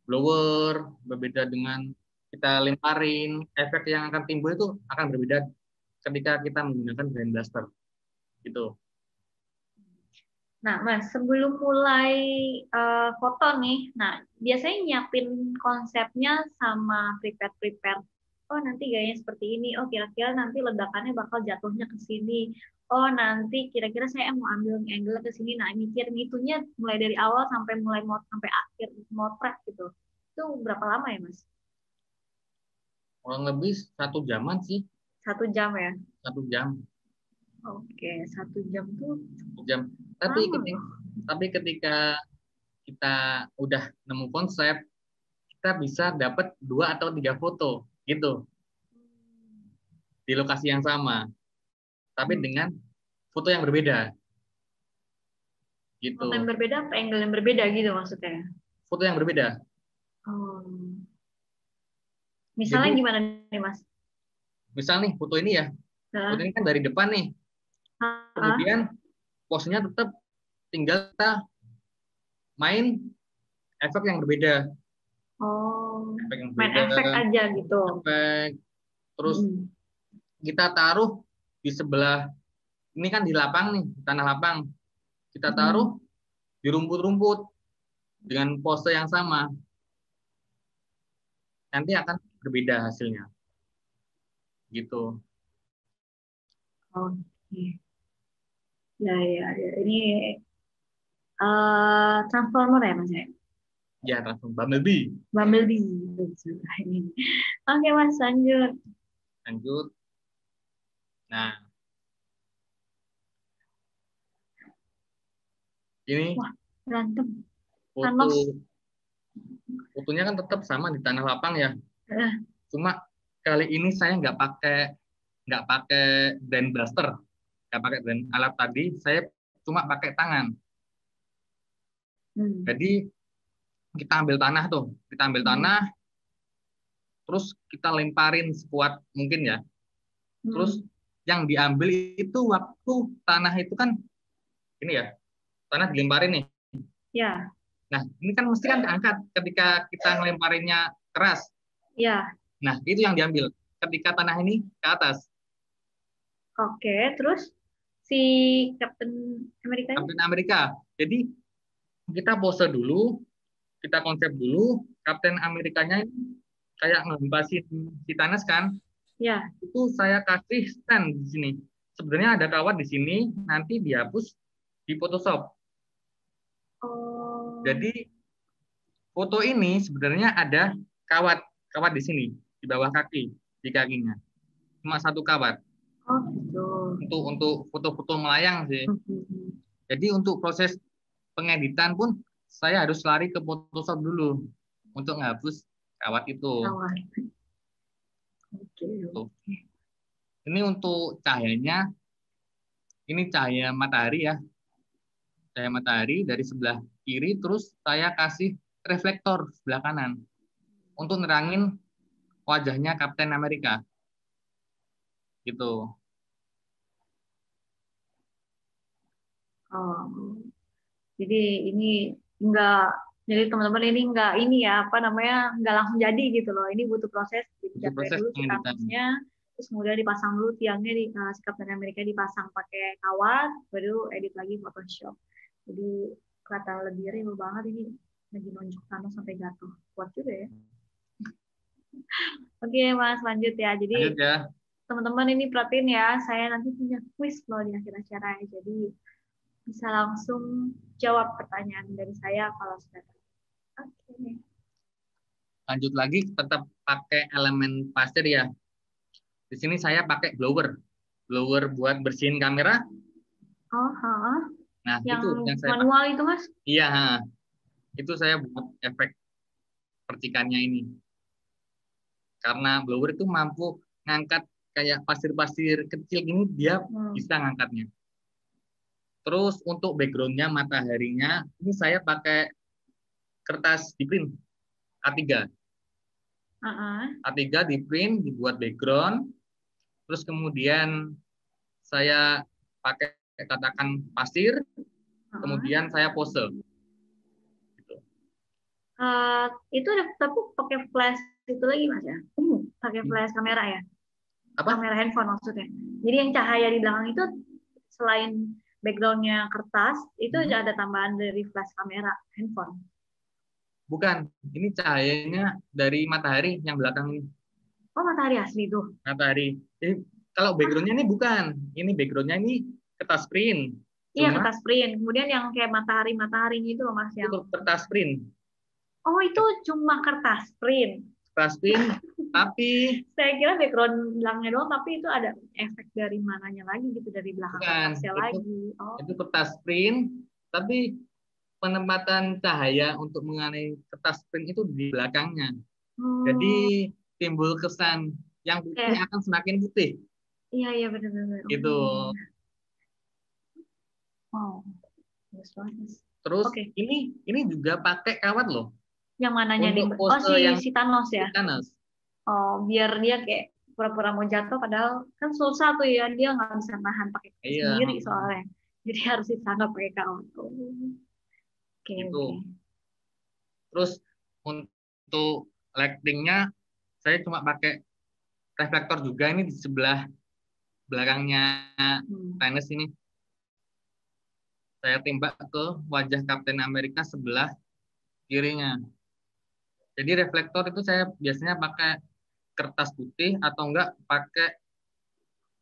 blower, berbeda dengan kita lemparin, efek yang akan timbul itu akan berbeda ketika kita menggunakan Grand Blaster. Gitu. Nah, Mas, sebelum mulai foto nih, nah biasanya nyiapin konsepnya sama prepare. Oh, nanti gayanya seperti ini. Oh, kira-kira nanti ledakannya bakal jatuhnya ke sini. Oh, nanti kira-kira saya mau ambil angle ke sini. Nah, mikirin itunya mulai dari awal sampai sampai akhir motret gitu. Itu berapa lama ya, Mas? Kurang lebih 1 jaman sih. 1 jam ya? 1 jam. Oke, 1 jam tuh. 1 jam. Tapi ketika kita udah nemu konsep, kita bisa dapat 2 atau 3 foto gitu di lokasi yang sama, tapi dengan foto yang berbeda. Gitu. Foto yang berbeda, apa angle yang berbeda gitu maksudnya? Foto yang berbeda. Misalnya jadi, gimana nih Mas? Misal nih foto ini ya, foto ini kan dari depan nih. Kemudian posenya tetap tinggal kita main efek yang berbeda. Oh, Efek yang main berbeda. efek aja gitu. Efek. Terus kita taruh di sebelah, ini kan di lapang nih, tanah lapang. Kita taruh di rumput-rumput dengan pose yang sama. Nanti akan berbeda hasilnya. Gitu. Oke. Ya. Ini Transformer ya Mas ya? Ya, langsung Bumblebee. Bumblebee. Oke Mas, lanjut. Lanjut. Nah, ini Wah, berantem. fotonya kan tetap sama di tanah lapang ya. Cuma kali ini saya nggak pakai brand blaster, nggak pakai brand alat tadi. Saya cuma pakai tangan. Jadi kita ambil tanah tuh, terus kita lemparin sekuat mungkin ya. Terus yang diambil itu waktu tanah itu kan ini ya, tanah dilemparin nih. Ya. Nah, ini kan mesti kan diangkat ketika kita ngelemparinnya keras. Ya. Nah, itu yang diambil ketika tanah ini ke atas. Oke, terus si Captain Amerika? Captain Amerika. Jadi kita pose dulu, kita konsep dulu, Captain Amerikanya kayak ngehempasin si Thanos kan. Ya. Itu saya kasih stand di sini. Sebenarnya ada kawat di sini, nanti dihapus di Photoshop. Oh. Jadi foto ini sebenarnya ada kawat di sini, di bawah kaki, di kakinya. Cuma satu kawat. Oh gitu. Untuk foto-foto melayang sih. Jadi untuk proses pengeditan pun saya harus lari ke Photoshop dulu untuk menghapus kawat itu. Oke. Ini untuk cahayanya, ini cahaya matahari ya. Cahaya matahari dari sebelah kiri, terus saya kasih reflektor sebelah kanan untuk nerangin wajahnya Kapten Amerika. Gitu. Oh. Jadi ini jadi teman-teman ini enggak langsung jadi gitu loh. Ini butuh proses dicapai dulu Thanosnya, terus kemudian dipasang dulu tiangnya si Captain Amerika dipasang pakai kawat, baru edit lagi Photoshop. Jadi kelihatan lebih real banget ini, lagi nunjuk Thanos sampai jatuh. Kuat juga ya. Oke Mas, lanjut ya. Jadi teman-teman ini perhatiin ya, saya nanti punya quiz loh di akhir acara. Jadi bisa langsung jawab pertanyaan dari saya kalau sudah. Oke. Lanjut lagi, tetap pakai elemen pasir ya. Di sini saya pakai blower buat bersihin kamera. Nah, yang itu yang saya manual itu Mas? Iya, itu saya buat efek percikannya ini. Karena blower itu mampu ngangkat kayak pasir-pasir kecil gini, dia bisa ngangkatnya. Terus untuk backgroundnya mataharinya, ini saya pakai kertas di print A3. A3 di print, dibuat background. Terus kemudian saya pakai katakan pasir, kemudian saya pose. Gitu. Itu tapi pakai flash itu lagi Mas ya? Pakai flash kamera ya? Apa? Kamera handphone maksudnya. Jadi yang cahaya di belakang itu selain backgroundnya kertas, itu ada tambahan dari flash kamera handphone. Bukan, ini cahayanya dari matahari yang belakang ini. Oh, matahari asli tuh. Matahari. Jadi kalau backgroundnya ini bukan, ini backgroundnya ini kertas print. Iya, kertas print. Kemudian yang kayak mataharinya itu loh Mas yang. Itu kertas print. Oh, itu cuma kertas print. Kertas print, tapi saya kira background belakangnya doang, tapi itu ada efek dari mananya lagi gitu, dari belakang kertasnya lagi. Itu kertas print, tapi penempatan cahaya untuk mengenai kertas print itu di belakangnya. Jadi timbul kesan yang putih akan semakin putih. Iya benar-benar. Gitu. Wow. Bagus banget. Terus ini juga pakai kawat loh. Yang mananya untuk si Thanos ya? Si Thanos. Oh, biar dia kayak pura-pura mau jatuh, padahal kan susah tuh ya, dia nggak bisa nahan pakai kaki Iya, sendiri soalnya. Jadi harus ditangkap pakai kawan. Oh, oke, oke. gitu. Terus untuk lightingnya saya cuma pakai reflektor juga ini di sebelah belakangnya tenis ini. Saya tembak ke wajah Kapten Amerika sebelah kirinya. Jadi reflektor itu saya biasanya pakai kertas putih atau enggak pakai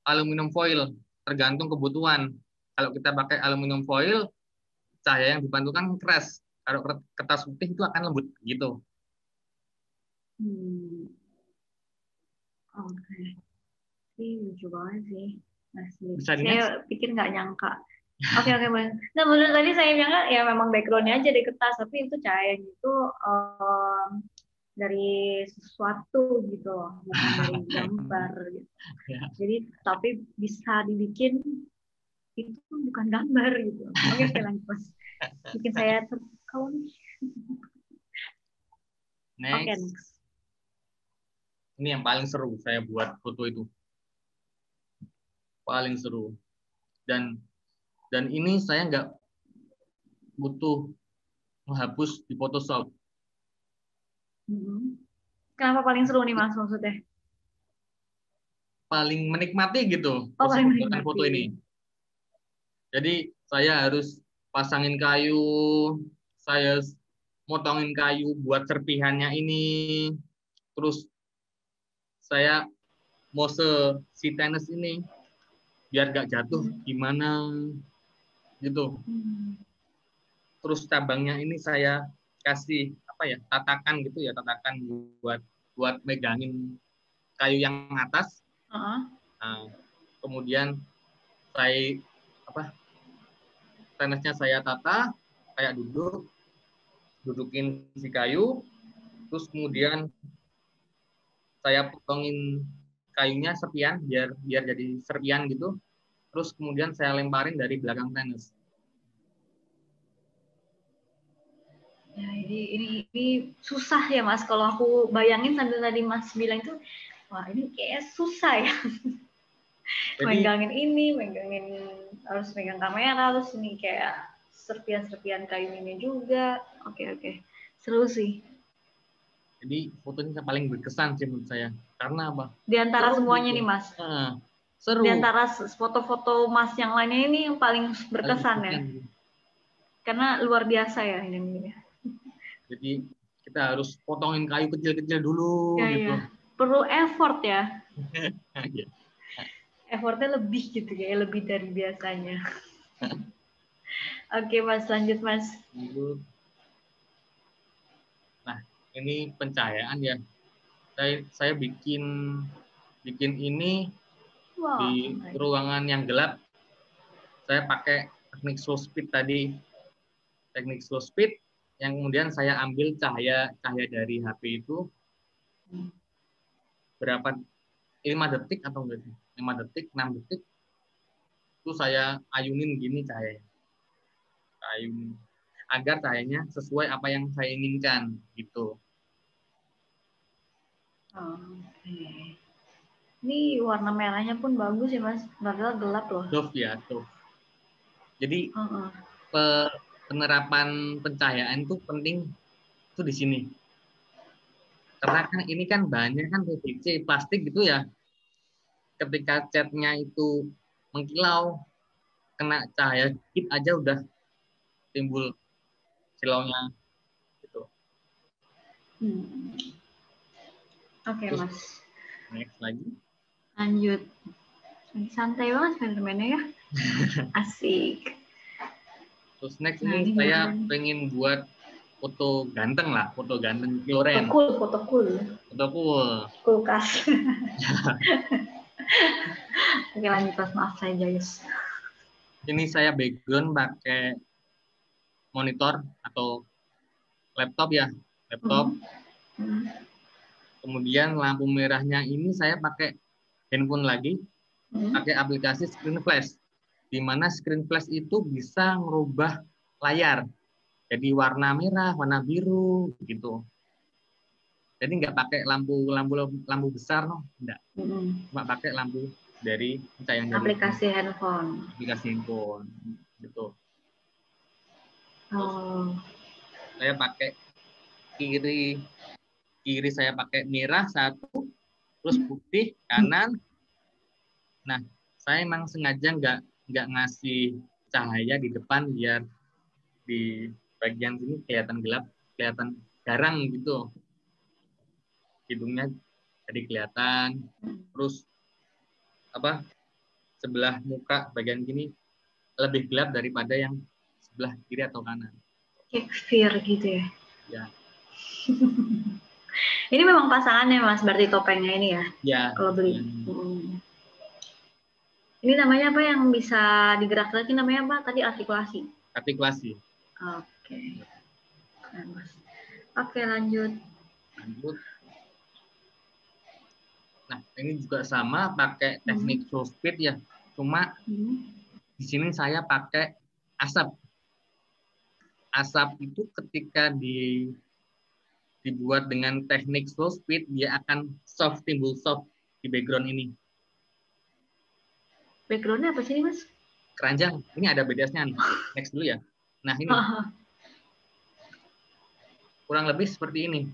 aluminium foil, tergantung kebutuhan. Kalau kita pakai aluminium foil, cahaya yang dipantulkan keras. Kalau kertas putih itu akan lembut gitu. Oke. Lucu banget sih. Asli. Bisa Saya di-next? pikir nggak nyangka. Oke, oke, boleh. Nah, menurut tadi saya bilang kan, ya memang backgroundnya aja di kertas, tapi itu cahayanya itu dari sesuatu gitu loh, bukan dari gambar gitu. Ya. Jadi, tapi bisa dibikin itu bukan gambar gitu. Oke, oke, lanjut Mas. Bikin saya terpukau nih. Oke, Next. next. Ini yang paling seru saya buat foto itu. Paling seru. Dan ini saya nggak butuh menghapus di Photoshop. Kenapa paling seru nih Mas maksudnya? Paling menikmati gitu Oh, proses paling pembuatan foto menikmati. ini. Jadi saya harus pasangin kayu, saya motongin kayu buat serpihannya ini, terus saya mose si tenis ini biar gak jatuh gimana gitu. Terus cabangnya ini saya kasih apa ya, tatakan gitu ya, tatakan buat megangin kayu yang atas. Nah, kemudian saya tenisnya saya tata kayak dudukin si kayu, terus kemudian saya potongin kayunya serpian biar jadi serpian gitu, terus kemudian saya lemparin dari belakang tenis. Ya, ini susah ya Mas. Kalau aku bayangin sambil tadi Mas bilang itu, wah ini kayak susah ya. Jadi harus megang kamera, terus ini kayak serpian-serpian kayu ini juga. Oke, oke. Seru sih. Jadi fotonya paling berkesan sih menurut saya. Karena apa? Di antara Seru semuanya gitu. nih Mas. Seru. Di antara foto-foto Mas yang lainnya ini yang paling berkesan ya. Karena luar biasa ya ini. Jadi kita harus potongin kayu kecil-kecil dulu ya, gitu. Ya. Perlu effort ya. Ya. Effortnya lebih gitu ya, lebih dari biasanya. Oke Mas, lanjut Mas. Nah, ini pencahayaan ya. Saya bikin ini di ruangan yang gelap. Saya pakai teknik slow speed tadi. Teknik slow speed yang kemudian saya ambil cahaya dari HP itu berapa 5 detik atau enggak sih? 5 detik, 6 detik. Itu saya ayunin gini cahayanya. Ayunin agar cahayanya sesuai apa yang saya inginkan gitu. Oke. Ini warna merahnya pun bagus ya Mas, padahal gelap loh. Doff ya, doff. Jadi penerapan pencahayaan itu penting itu di sini. Karena kan ini kan bahannya kan PVC plastik gitu ya. Ketika catnya itu mengkilau, kena cahaya dikit aja udah timbul kilaunya gitu. Oke, Mas. Next lagi. Lanjut. Santai banget Spiderman-nya ya. Asik. Terus next ini saya pengen buat foto ganteng lah, foto ganteng Loren. Foto cool. Kulkas. Oke, lanjut Mas, maaf saya jayus. Ini saya background pakai monitor atau laptop ya, laptop. Kemudian lampu merahnya ini saya pakai handphone lagi, pakai aplikasi Screen Flash, di mana Screen Flash itu bisa merubah layar, jadi warna merah, warna biru, gitu. Jadi nggak pakai lampu besar, no, enggak. Cuma pakai lampu dari cahaya dari aplikasi handphone. Aplikasi handphone, gitu. Oh. Saya pakai kiri saya pakai merah satu, terus putih kanan. Nah, saya emang sengaja nggak ngasih cahaya di depan biar di bagian sini kelihatan gelap, kelihatan garang gitu. Hidungnya jadi kelihatan. Terus sebelah muka bagian gini lebih gelap daripada yang sebelah kiri atau kanan. Kayak fear gitu ya? Ya. Ini memang pasangannya Mas, berarti topengnya ini ya? Ya. Kalau beli. Ini namanya apa yang bisa digerak lagi, namanya apa? Tadi artikulasi. Artikulasi. Oke. Oke, lanjut. Nah, ini juga sama pakai teknik slow speed ya. Cuma di sini saya pakai asap. Asap itu ketika dibuat dengan teknik slow speed, dia akan timbul soft di background ini. Backgroundnya apa sih ini, Mas? Keranjang. Ini ada BTS-nya nih. Next dulu ya. Nah, ini. Kurang lebih seperti ini.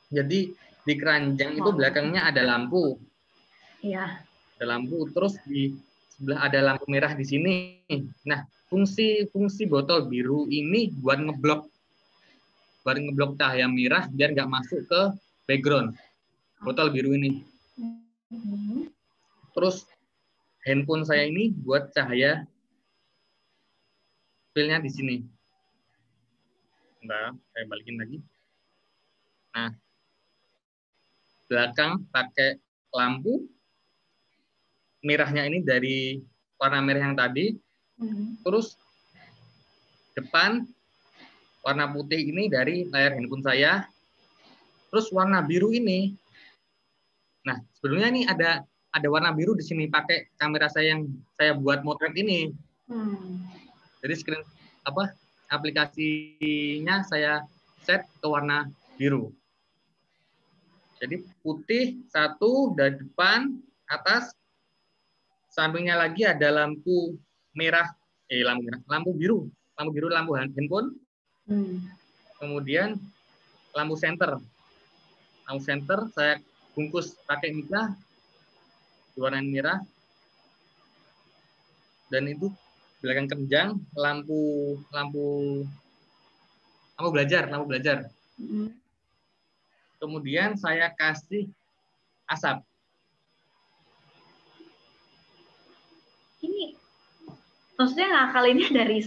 Jadi di keranjang itu belakangnya ada lampu. Iya. Ada lampu, terus di sebelah ada lampu merah di sini. Nah, fungsi botol biru ini buat ngeblok cahaya merah biar nggak masuk ke background botol biru ini. Terus handphone saya ini buat cahaya filenya di sini. Bentar, saya balikin lagi. Nah, belakang pakai lampu merahnya ini dari warna merah yang tadi. Terus depan warna putih ini dari layar handphone saya. Terus warna biru ini. Nah, sebelumnya ini ada warna biru di sini pakai kamera saya yang saya buat motret ini. Jadi aplikasinya saya set ke warna biru. Jadi putih satu dari depan atas, sampingnya lagi ada lampu biru lampu handphone. Kemudian lampu senter saya bungkus pakai mica warna merah, dan itu belakang keranjang lampu belajar. Kemudian saya kasih asap. Ini maksudnya ngakalinnya dari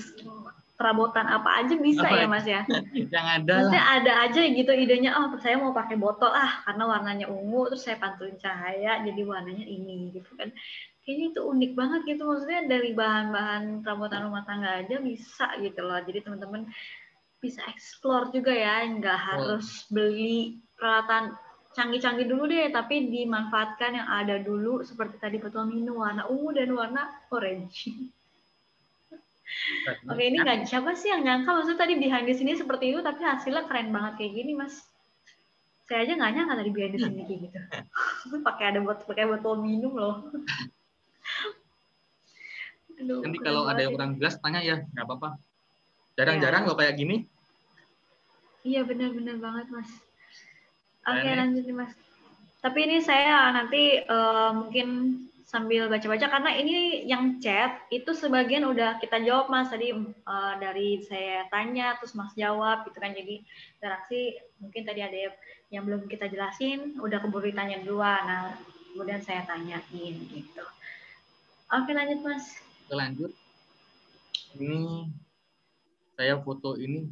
perabotan apa aja bisa ya Mas ya? Yang ada maksudnya lah. ada aja gitu idenya, saya mau pakai botol karena warnanya ungu, terus saya pantulin cahaya jadi warnanya ini gitu kan. Kayaknya itu unik banget gitu, maksudnya dari bahan-bahan perabotan rumah tangga aja bisa gitu loh. Jadi teman-teman bisa explore juga ya, nggak harus beli peralatan canggih-canggih dulu deh, tapi dimanfaatkan yang ada dulu, seperti tadi botol minum warna ungu dan warna orange. Oke, ini nggak, siapa sih yang nyangka maksudnya tadi behind the scene seperti itu, tapi hasilnya keren banget kayak gini, Mas. Saya aja nggak nyangka tadi behind the scene kayak gitu. pakai botol minum loh. Aduh, nanti kalau ada yang kurang jelas tanya ya, nggak apa-apa. Jarang-jarang ya. loh kayak gini. Iya, benar-benar banget, Mas. Oke, lanjut nih, Mas. Tapi ini saya nanti mungkin sambil baca-baca, karena ini yang chat itu sebagian udah kita jawab Mas tadi, dari saya tanya terus Mas jawab gitu kan, jadi interaksi. Mungkin tadi ada yang belum kita jelasin, udah keburu ditanya duluan, nah kemudian saya tanyain gitu. Oke, lanjut Mas. Lanjut. Ini saya foto ini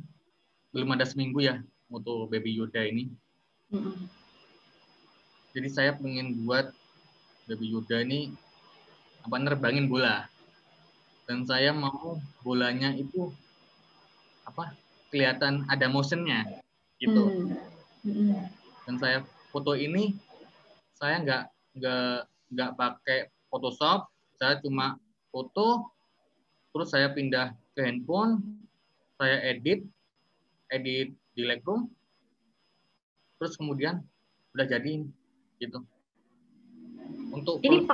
belum ada seminggu ya, foto Baby Yoda ini. Jadi saya pengen buat Baby Yoda ini nerbangin bola, dan saya mau bolanya itu kelihatan ada motionnya gitu. Dan saya foto ini saya nggak pakai Photoshop, saya cuma foto, terus saya pindah ke handphone, saya edit di Lightroom, terus kemudian udah jadi gitu. Untuk Jadi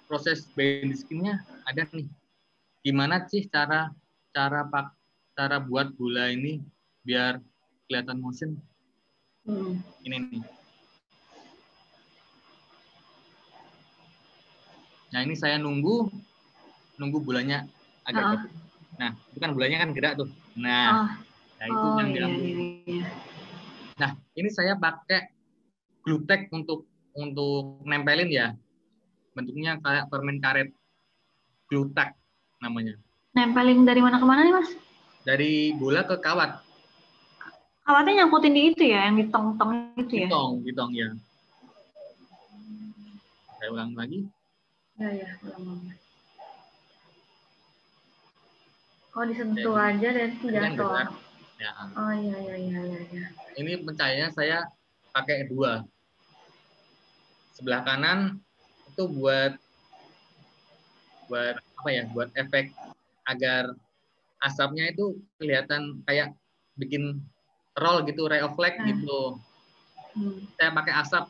proses binding-nya ada nih. Gimana sih cara buat bola ini biar kelihatan motion? Ini nih. Nah, ini saya nunggu bolanya agak gerak. Nah, itu kan bolanya kan gerak tuh. Nah, itu yang diambil. Iya. Nah, ini saya pakai glue tack untuk nempelin ya. Bentuknya kayak permen karet. Glue tack namanya. Nempelin dari mana ke mana nih, Mas? Dari bola ke kawat. Kawatnya nyangkutin di itu ya, yang ditong-tong itu ya? Ditong ya. Saya ulang lagi. Ya, ulang. Oh, disentuh aja dan jatuh. Ya. Oh, iya. Ini pencahayaan saya pakai 2. Sebelah kanan itu buat apa ya? Buat efek agar asapnya itu kelihatan kayak bikin roll gitu, ray of light gitu. Saya pakai asap.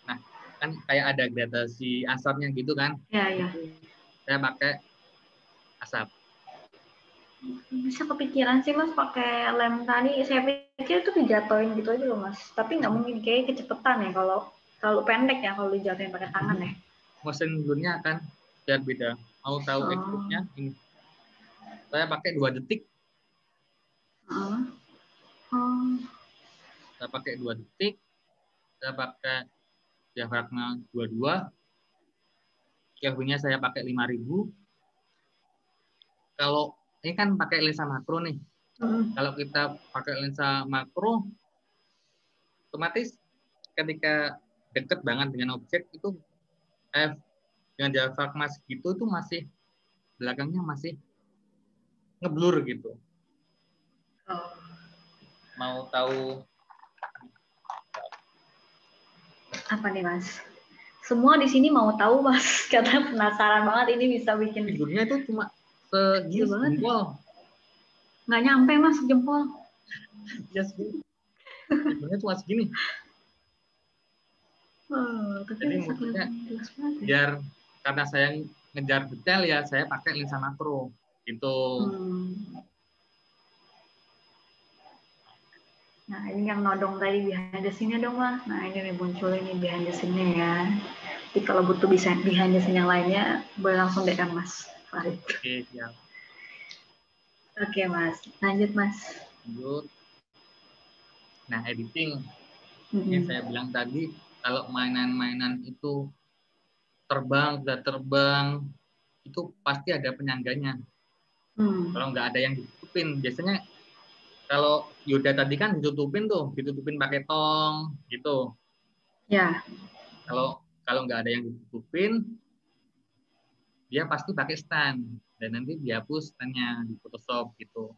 Nah, kan kayak ada gradasi asapnya gitu kan? Iya. Saya pakai asap. Bisa kepikiran sih Mas pakai lem tadi. Saya pikir itu dijatuhin gitu aja loh Mas. Tapi nggak mungkin, kayak kecepetan ya kalau pendek ya kalau dijatuhin pakai tangan ya. Motion blur-nya akan biar beda. Mau tahu exposure-nya ini. Saya pakai 2 detik. Saya pakai 2 detik. Saya pakai diafragma 22. Kelvinnya saya pakai 5000. Kalau ini kan pakai lensa makro nih. Kalau kita pakai lensa makro, otomatis ketika dekat banget dengan objek itu dengan diafragma segitu itu masih belakangnya masih ngeblur gitu. Mau tahu apa nih Mas? Semua di sini mau tahu Mas, karena penasaran banget ini bisa bikin. Figurnya itu cuma segini jempol. Nggak nyampe Mas jempol. Ya segini. Figurnya cuma segini. Jadi maksudnya biar karena saya ngejar detail ya saya pakai lensa makro gitu. Nah ini yang nodong tadi behind the scene-nya dong Mas. Nah ini nih muncul ini behind the scene-nya ya. Jadi kalau butuh bisa behind the scene yang lainnya boleh langsung DM Mas Farid. Oke, siap. Oke Mas, lanjut Mas. Lanjut. Nah editing, yang saya bilang tadi kalau mainan-mainan itu terbang itu pasti ada penyangganya. Kalau nggak ada yang ditutupin, biasanya kalau Yoda tadi kan ditutupin pakai tong gitu. Ya. Kalau nggak ada yang ditutupin, dia pasti pakai stand dan nanti dihapus standnya di Photoshop gitu.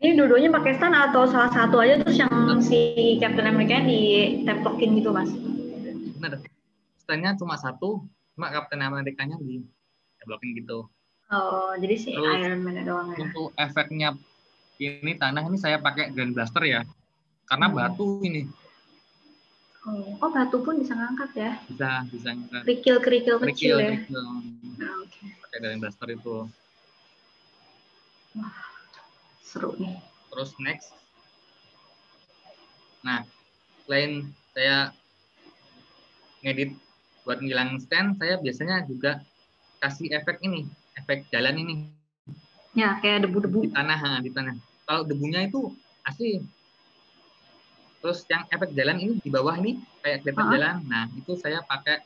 Ini dua-duanya pakai stand atau salah satu aja terus yang si Captain America ditemplokin gitu Mas? Bener, standnya cuma satu, cuma Captain America-nya ditemplokin gitu. Oh, jadi si Iron Man doang ya? Untuk efeknya ini tanah ini saya pakai Grand Blaster ya, karena batu ini. Oh, batu pun bisa ngangkat ya? Bisa ngangkat. Kerikil kecil ya? Pakai Grand Blaster itu. Wah, seru nih. Terus next. Nah, selain saya ngedit buat ngilang stand, saya biasanya juga kasih efek ini, efek jalan ini. Ya, kayak debu-debu. Di tanah. Kalau debunya itu asli. Terus yang efek jalan ini di bawah nih, kayak kelihatan jalan. Nah, itu saya pakai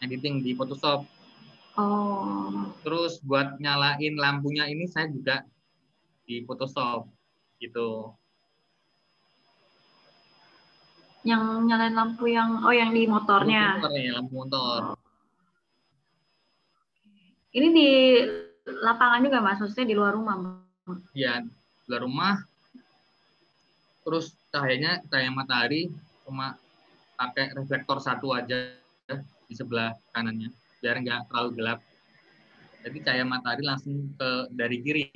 editing di Photoshop. Terus buat nyalain lampunya ini saya juga di Photoshop gitu. Yang nyalain lampu yang di motornya. Lampu motor. Ini di lapangan juga Mas, maksudnya di luar rumah? Iya, di luar rumah. Terus cahaya matahari cuma pakai reflektor satu aja di sebelah kanannya biar nggak terlalu gelap. Jadi cahaya matahari langsung dari kiri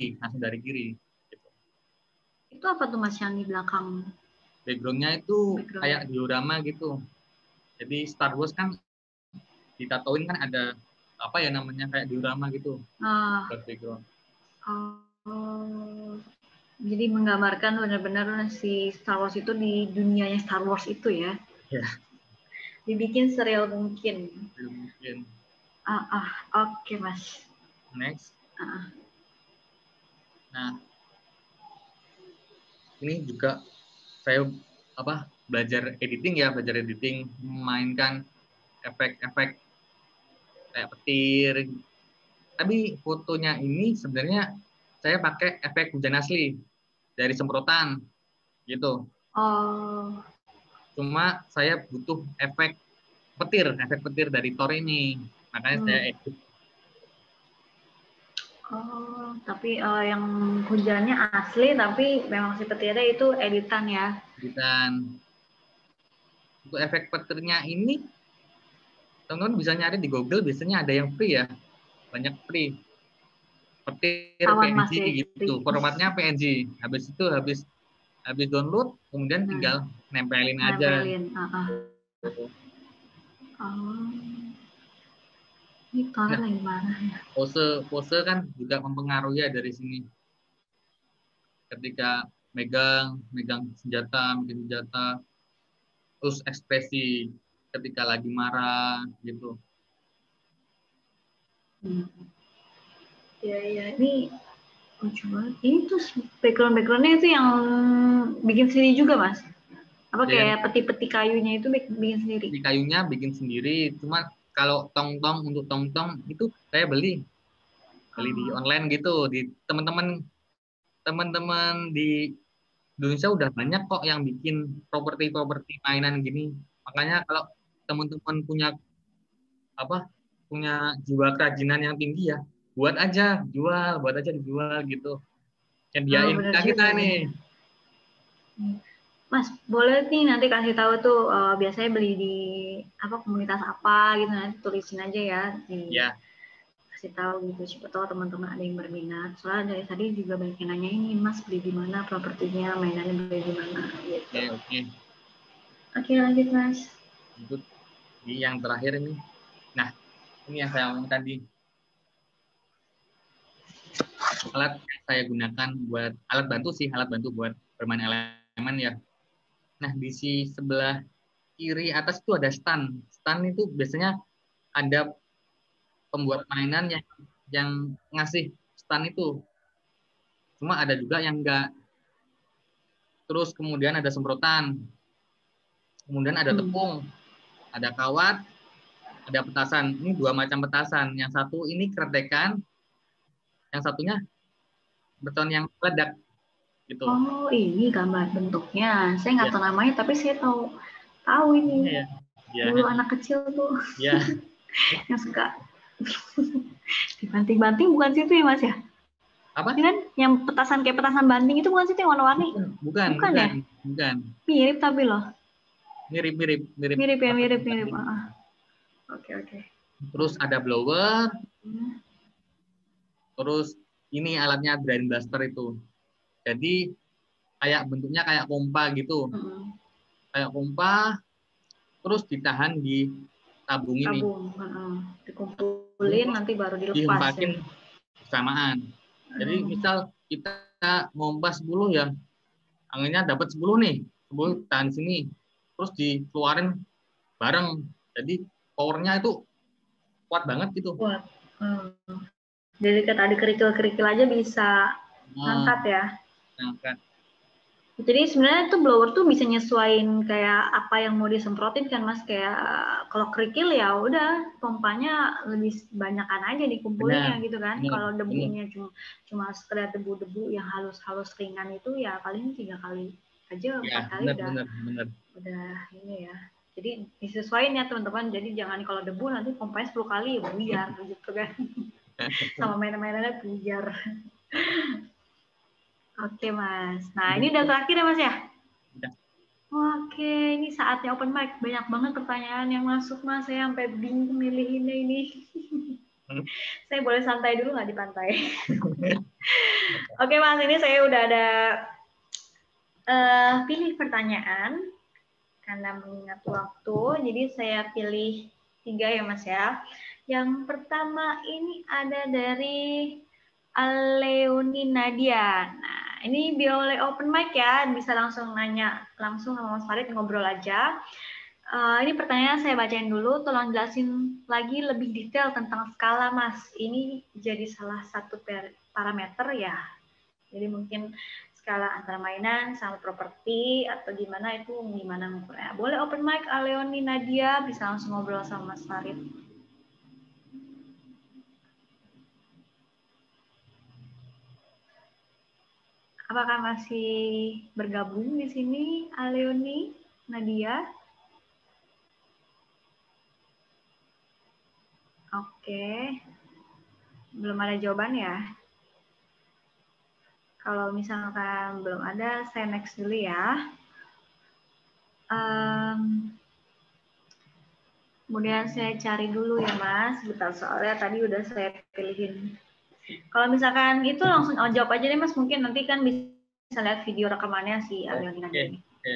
gitu. itu apa tuh Mas yang di belakang? Backgroundnya itu Background. kayak diorama gitu. Jadi Star Wars kan ditatoin kan ada apa ya namanya kayak diorama gitu. Background. Oh, jadi menggambarkan benar-benar si Star Wars itu di dunianya Star Wars itu ya? Ya. Dibikin sereal mungkin. Mungkin. Oke Mas. Next. Nah, ini juga saya belajar editing, memainkan efek-efek kayak petir. Tapi fotonya ini sebenarnya saya pakai efek hujan asli dari semprotan gitu. Oh. Cuma saya butuh efek petir dari Thor ini. Makanya saya edit. Oh, tapi yang hujannya asli, tapi memang si petirnya itu editan ya? Editan. Untuk efek petirnya ini, teman-teman bisa nyari di Google, biasanya ada yang free ya. Banyak free. Petir PNG gitu. Formatnya PNG. Habis itu habis download, kemudian tinggal nempelin aja. Ini Thor lagi mana ya? Pose kan juga mempengaruhi ya dari sini. Ketika megang senjata, terus ekspresi ketika lagi marah gitu. Ya, ini lucu banget. Ini tuh background-backgroundnya itu yang bikin sendiri juga, Mas? Apa kayak peti-peti kayunya itu bikin sendiri? Peti kayunya bikin sendiri, cuma kalau tong-tong itu saya beli di online gitu. Di teman-teman di Indonesia udah banyak kok yang bikin properti mainan gini. Makanya kalau teman-teman punya jiwa kerajinan yang tinggi ya, buat aja dijual gitu. Sediain kita nih. Mas, boleh nih nanti kasih tahu tuh biasanya beli di komunitas apa gitu, nanti tulisin aja ya kasih tahu gitu, siapa tahu teman-teman ada yang berminat. Soalnya dari tadi juga banyak yang nanya ini, Mas beli di mana propertinya, mainannya beli di mana gitu. Oke, lanjut Mas. Lanjut di yang terakhir ini. Nah, ini yang saya ngomong tadi. Alat yang saya gunakan buat alat bantu buat bermain elemen ya. Nah, di sebelah kiri atas itu ada stand. Stand itu biasanya ada pembuat mainan yang ngasih stand itu. Cuma ada juga yang enggak. Terus kemudian ada semprotan. Kemudian ada tepung, ada kawat, ada petasan. Ini 2 macam petasan. Yang satu ini kretekan, yang satunya beton yang meledak. Gitu. Oh, ini gambar bentuknya. Saya nggak tahu namanya, tapi saya tahu ini. Dulu anak kecil tuh yang suka dibanting-banting, bukan situ ya Mas ya? Apa? Ini kan yang petasan kayak petasan banting itu bukan situ yang warna-warni? Bukan ya? Bukan. Mirip tapi loh. Mirip. Mirip. Oke. Terus ada blower. Terus ini alatnya drain blaster itu. Jadi bentuknya kayak pompa gitu. Kayak pompa, terus ditahan di tabung ini. Dikumpulin nanti baru dilepas. Dihempakin bersamaan. Jadi misal kita ngompa 10 ya, anginnya dapat 10 nih, 10 tahan sini, terus dikeluarin bareng. Jadi powernya itu kuat banget gitu. Kuat. Jadi tadi kerikil-kerikil aja bisa ngangkat ya. Ngangkat. Jadi sebenarnya tuh blower tuh bisa nyesuaiin kayak apa yang mau disemprotin kan Mas, kayak kalau kerikil ya udah pompanya lebih banyakan aja dikumpulinnya gitu kan. Kalau debunya cuma sekedar debu-debu yang halus-halus ringan itu ya paling 3 kali aja, 4 kali udah ini ya. Jadi disesuaiin ya teman-teman. Jadi jangan kalau debu nanti pompanya 10 kali ya biar gitu kan. Sama mainan-mainannya biar. Oke Mas. Nah ini udah terakhir ya Mas ya? Udah. Oke, ini saatnya open mic. Banyak banget pertanyaan yang masuk Mas. Saya sampai bingung milihinnya ini. Saya boleh santai dulu nggak di pantai? Oke Mas, ini saya udah ada pilih pertanyaan karena mengingat waktu. Jadi saya pilih 3 ya Mas ya. Yang pertama ini ada dari Aleoni Nadia. Nah, ini boleh open mic ya, bisa langsung nanya langsung sama Mas Farid, ngobrol aja. Ini pertanyaan saya bacain dulu, tolong jelasin lagi lebih detail tentang skala Mas. Ini jadi salah satu parameter ya. Jadi mungkin skala antara mainan sama properti atau gimana itu gimana ngukurnya. Boleh open mic Aleoni Nadia, bisa langsung ngobrol sama Mas Farid. Apakah masih bergabung di sini Aleoni Nadia? Oke. Belum ada jawaban ya? Kalau misalkan belum ada, saya next dulu ya. Kemudian saya cari dulu ya Mas, bentar soalnya tadi udah saya pilihin. Kalau misalkan itu langsung jawab aja deh Mas, mungkin nanti kan bisa lihat video rekamannya si Aleoni Nadia ini. Oke.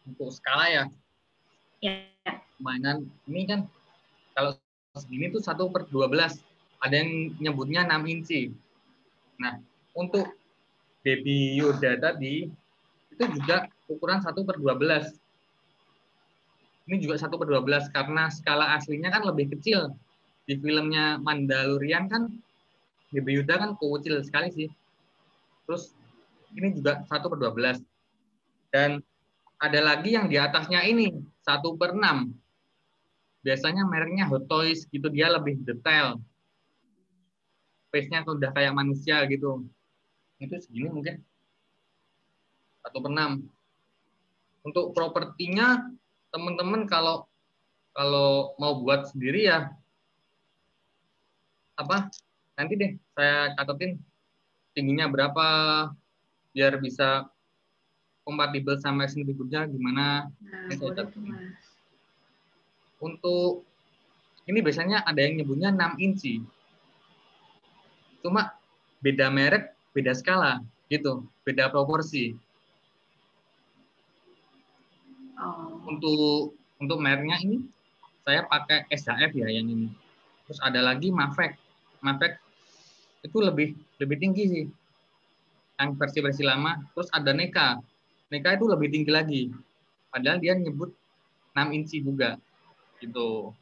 Untuk skala ya. Ya. Mainan ini kan kalau segini tuh 1/12. Ada yang nyebutnya 6 inci. Nah, untuk Baby Yoda tadi itu juga ukuran 1/12. Ini juga 1/12 karena skala aslinya kan lebih kecil. Di filmnya Mandalorian kan Baby Yoda kan kecil sekali sih. Terus ini juga 1/12. Dan ada lagi yang di atasnya ini 1/6. Biasanya mereknya Hot Toys gitu, dia lebih detail. Face-nya tuh udah kayak manusia gitu. Itu segini mungkin 1/6. Untuk propertinya teman-teman kalau mau buat sendiri ya nanti deh saya catetin tingginya berapa biar bisa kompatibel sama action figure-nya gimana. Nah, boleh tuh Mas. Untuk ini biasanya ada yang nyebutnya 6 inci. Cuma beda merek, beda skala gitu, beda proporsi. Untuk mereknya ini saya pakai SHF ya yang ini. Terus ada lagi Mavec. Mavec itu lebih tinggi sih. Yang versi lama. Terus ada NECA. NECA itu lebih tinggi lagi. Padahal dia nyebut 6 inci juga. Gitu.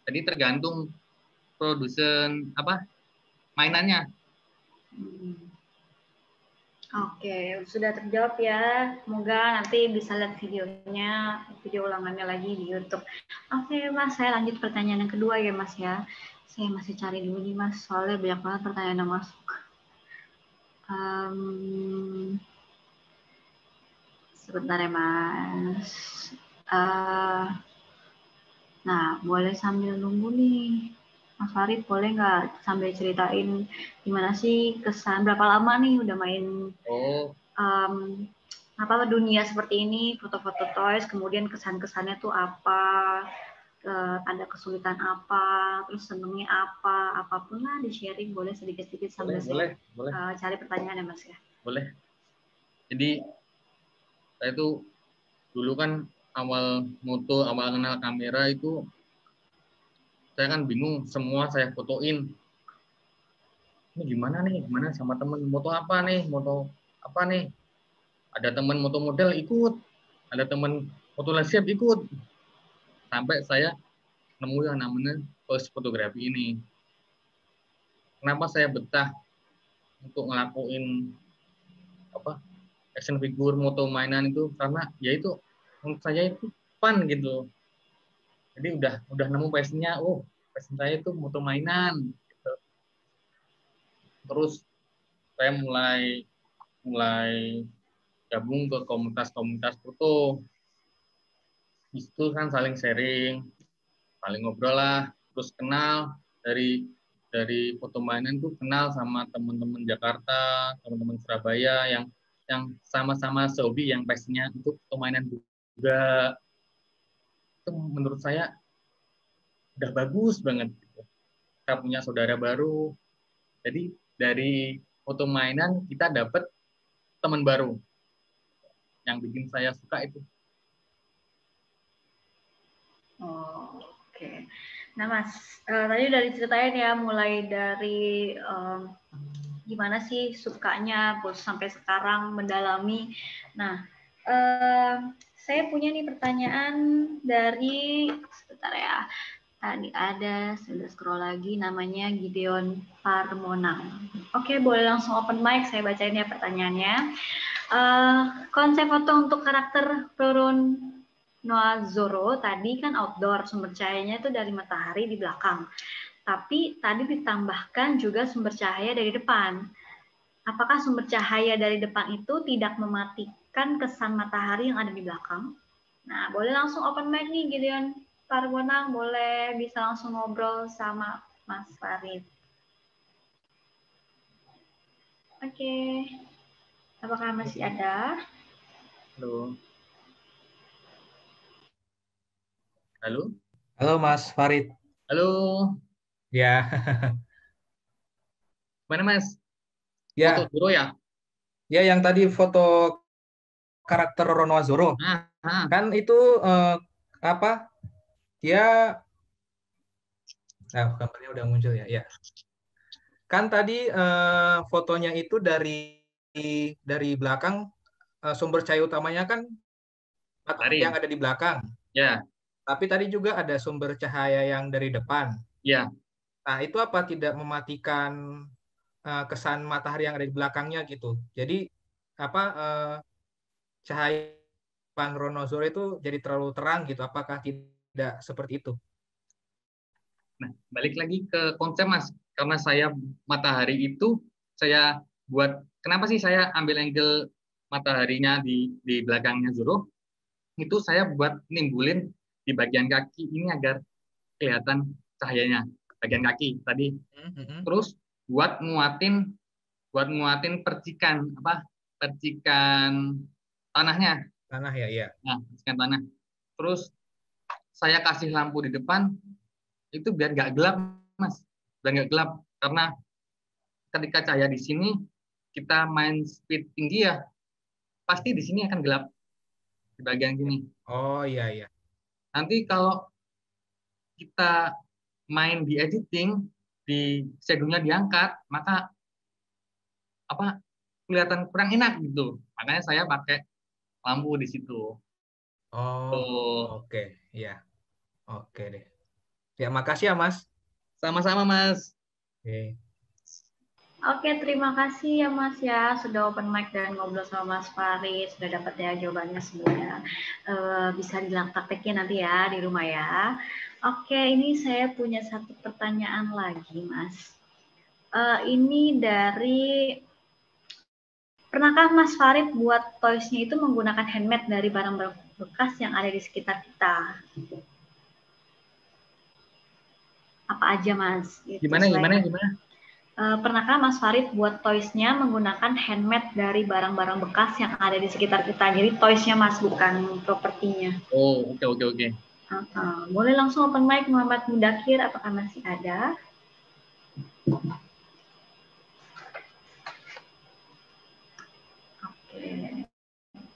Jadi tergantung produsen mainannya. Oke, sudah terjawab ya. Semoga nanti bisa lihat videonya, video ulangannya lagi di YouTube. Oke, Mas, saya lanjut pertanyaan yang kedua ya, Mas ya. Saya masih cari dulu nih, Mas, soalnya banyak banget pertanyaan yang masuk. Sebentar ya, Mas. Nah, boleh sambil nunggu nih. Mas Farid, boleh nggak sambil ceritain gimana sih kesan, berapa lama nih udah main dunia seperti ini, foto-foto toys, kemudian kesan-kesannya tuh apa, ada kesulitan apa, terus senengnya apa, apapun lah di-sharing, boleh sedikit-sedikit sambil boleh. Cari pertanyaan ya Mas ya. Boleh. Jadi saya tuh dulu kan awal kenal kamera itu saya kan bingung, semua saya fotoin. Ini gimana sama temen, moto apa nih? Ada temen moto model ikut, ada temen foto landscape ikut. Sampai saya nemu yang namanya toys fotografi ini. Kenapa saya betah untuk ngelakuin action figure, moto mainan itu karena ya itu menurut saya itu fun gitu. Jadi udah nemu passion-nya, passion saya itu moto mainan gitu. Terus saya mulai gabung ke komunitas foto. Itu kan saling sharing, saling ngobrol lah, terus kenal dari foto mainan tuh kenal sama teman-teman Jakarta, teman-teman Surabaya yang sama-sama hobi, yang passionnya untuk foto mainan juga. Itu menurut saya udah bagus banget. Kita punya saudara baru. Jadi dari foto mainan kita dapat teman baru. yang bikin saya suka itu. Oh, oke. Nah, Mas, tadi udah diceritain ya, mulai dari gimana sih sukanya, bos sampai sekarang mendalami. Nah, saya punya nih pertanyaan dari, sebentar ya, tadi ada, saya scroll lagi, namanya Gideon Parmonang. Oke, boleh langsung open mic, saya bacain ya pertanyaannya. Konsep foto untuk karakter turun Noah Zoro tadi kan outdoor, sumber cahayanya itu dari matahari di belakang. Tapi tadi ditambahkan juga sumber cahaya dari depan. Apakah sumber cahaya dari depan itu tidak mematikan kesan matahari yang ada di belakang? Nah, boleh langsung open mic nih, Gideon Pargonang, boleh bisa langsung ngobrol sama Mas Farid. Oke, apakah masih ada? Halo. Halo. Halo Mas Farid. Halo. Ya. Mana Mas? Ya. Foto Zoro ya? Ya, yang tadi foto karakter Roronoa Zoro. Kan itu apa? Dia gambarnya udah muncul ya. Ya. Kan tadi fotonya itu dari belakang, sumber cahaya utamanya kan yang ada di belakang. Ya. Tapi tadi juga ada sumber cahaya yang dari depan. Ya. Nah, itu apa tidak mematikan kesan matahari yang ada di belakangnya gitu. Jadi apa cahaya Pan Ronozoro itu jadi terlalu terang gitu. Apakah tidak seperti itu? Nah, balik lagi ke konsep Mas. Karena saya matahari itu saya buat, kenapa sih saya ambil angle mataharinya di belakangnya Zoro? Itu saya buat nimbulin di bagian kaki ini agar kelihatan cahayanya bagian kaki tadi. Terus buat nguatin percikan tanahnya. Tanah ya, iya. Nah, percikan tanah. Terus saya kasih lampu di depan itu biar nggak gelap, Mas. Biar nggak gelap karena ketika cahaya di sini kita main speed tinggi ya, pasti di sini akan gelap di bagian sini. Oh iya iya. Nanti kalau kita main di editing, di shadownya diangkat, maka kelihatan kurang enak gitu. Makanya saya pakai lampu di situ. Oh, oke. Ya. Oke deh. Ya, makasih ya, Mas. Sama-sama, Mas. Oke. Oke, terima kasih ya Mas ya sudah open mic dan ngobrol sama Mas Farid, sudah dapat ya jawabannya semuanya. Bisa praktekin nanti ya di rumah ya. Oke, ini saya punya satu pertanyaan lagi Mas. Ini dari, pernahkah Mas Farid buat toys-nya itu menggunakan handmade dari barang bekas yang ada di sekitar kita? Apa aja Mas? Gitu, gimana? Pernahkah Mas Farid buat toys-nya menggunakan handmade dari barang-barang bekas yang ada di sekitar kita? Jadi toys-nya Mas, bukan propertinya. Oh, oke. Boleh langsung open mic Muhammad Mudakir, apakah masih ada? Oke,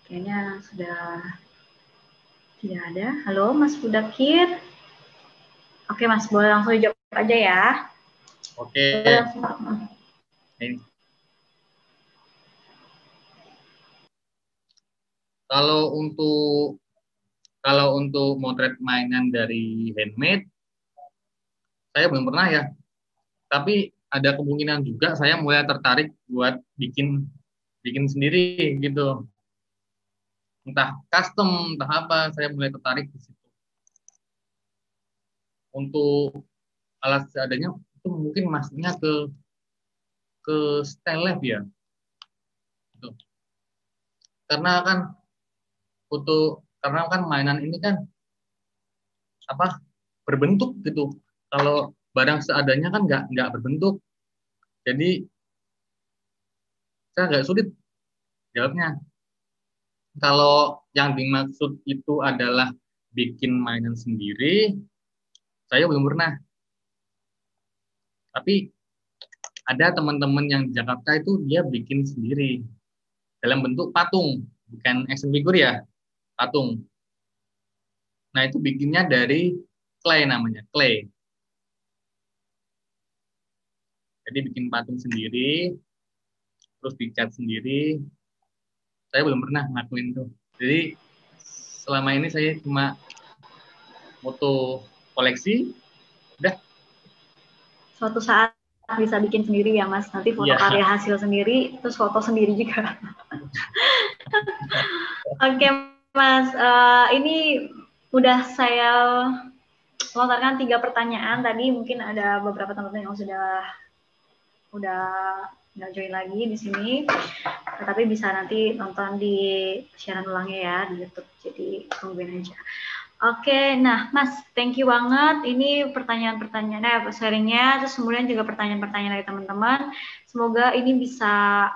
kayaknya sudah tidak ada. Halo Mas Mudakir. Oke Mas, boleh langsung dijawab aja ya. Oke. Ini. Kalau untuk motret mainan dari handmade, saya belum pernah ya. Tapi ada kemungkinan juga saya mulai tertarik buat bikin sendiri gitu. Entah custom, entah apa, saya mulai tertarik di situ. Untuk alat seadanya itu mungkin masuknya ke style lab ya. Gitu. Karena kan mainan ini kan berbentuk gitu. Kalau barang seadanya kan nggak berbentuk. Jadi saya agak sulit jawabnya. Kalau yang dimaksud itu adalah bikin mainan sendiri, saya belum pernah. Tapi ada teman-teman yang di Jakarta itu dia bikin sendiri dalam bentuk patung, bukan action figure ya, patung. Nah, itu bikinnya dari clay namanya, clay. Jadi bikin patung sendiri, terus dicat sendiri. Saya belum pernah ngelakuin itu. Jadi selama ini saya cuma foto koleksi, udah. Suatu saat bisa bikin sendiri ya Mas, nanti foto karya hasil sendiri, terus foto sendiri juga. Oke Mas, ini udah saya lontarkan 3 pertanyaan tadi, mungkin ada beberapa teman-teman yang udah nggak join lagi di sini, tapi bisa nanti nonton di siaran ulangnya ya di YouTube, jadi tungguin aja. Oke, nah Mas, thank you banget. Ini pertanyaan-pertanyaannya, sharingnya, terus kemudian juga pertanyaan-pertanyaan dari teman-teman. Semoga ini bisa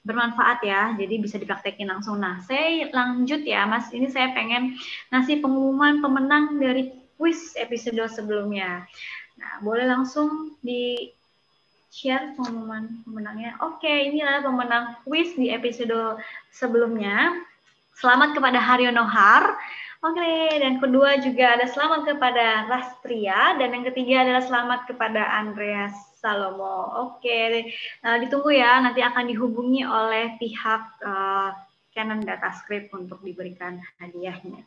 bermanfaat ya, jadi bisa dipraktekin langsung. Nah, saya lanjut ya Mas, ini saya pengen ngasih pengumuman pemenang dari quiz episode sebelumnya. Nah, boleh langsung di share pengumuman pemenangnya. Oke, ini adalah pemenang quiz di episode sebelumnya. Selamat kepada Haryono Har. Oke, dan kedua juga ada selamat kepada Rastria, dan yang ketiga adalah selamat kepada Andreas Salomo. Oke, ditunggu ya, nanti akan dihubungi oleh pihak Canon Datascript untuk diberikan hadiahnya.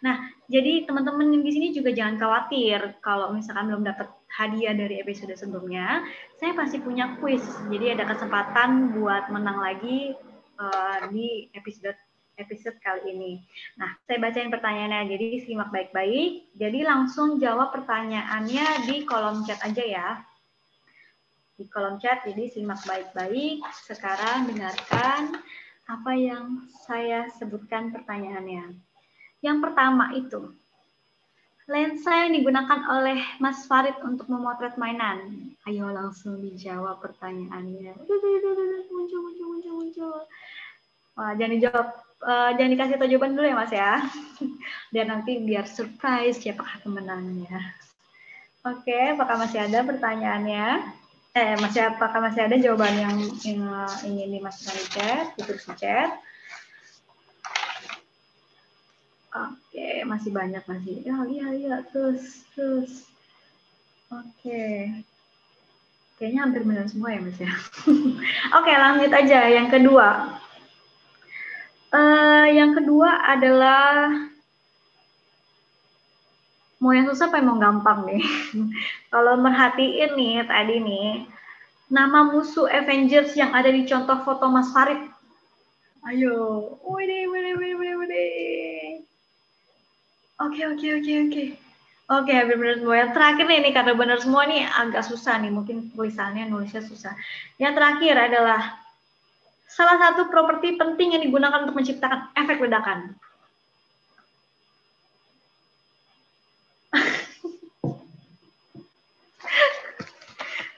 Nah, jadi teman-teman di sini juga jangan khawatir kalau misalkan belum dapat hadiah dari episode sebelumnya, saya pasti punya quiz. Jadi ada kesempatan buat menang lagi di episode kali ini. Nah, saya bacain pertanyaannya, jadi simak baik-baik. Jadi langsung jawab pertanyaannya di kolom chat aja ya. Di kolom chat, jadi simak baik-baik. Sekarang dengarkan apa yang saya sebutkan pertanyaannya. Yang pertama itu, lensa yang digunakan oleh Mas Farid untuk memotret mainan. Ayo langsung dijawab pertanyaannya. Muncul. Wah, jangan dijawab, jangan dikasih tahu jawaban dulu ya Mas ya. Dan nanti biar surprise siapakah pemenangnya. Oke, apakah masih ada pertanyaannya? Apakah masih ada jawaban yang ingin dimasukkan di chat, ditulis di chat? Oke, masih banyak masih. Ya, terus. Oke. Kayaknya hampir benar semua ya Mas ya. Oke, lanjut aja. Yang kedua. Yang kedua adalah mau yang susah apa yang mau gampang nih? Kalau merhatiin nih tadi nih, nama musuh Avengers yang ada di contoh foto Mas Farid. Ayo, wede. Oke. Oke, benar semua. Yang terakhir nih, karena benar semua nih agak susah nih, mungkin nulisnya susah. Yang terakhir adalah salah satu properti penting yang digunakan untuk menciptakan efek ledakan.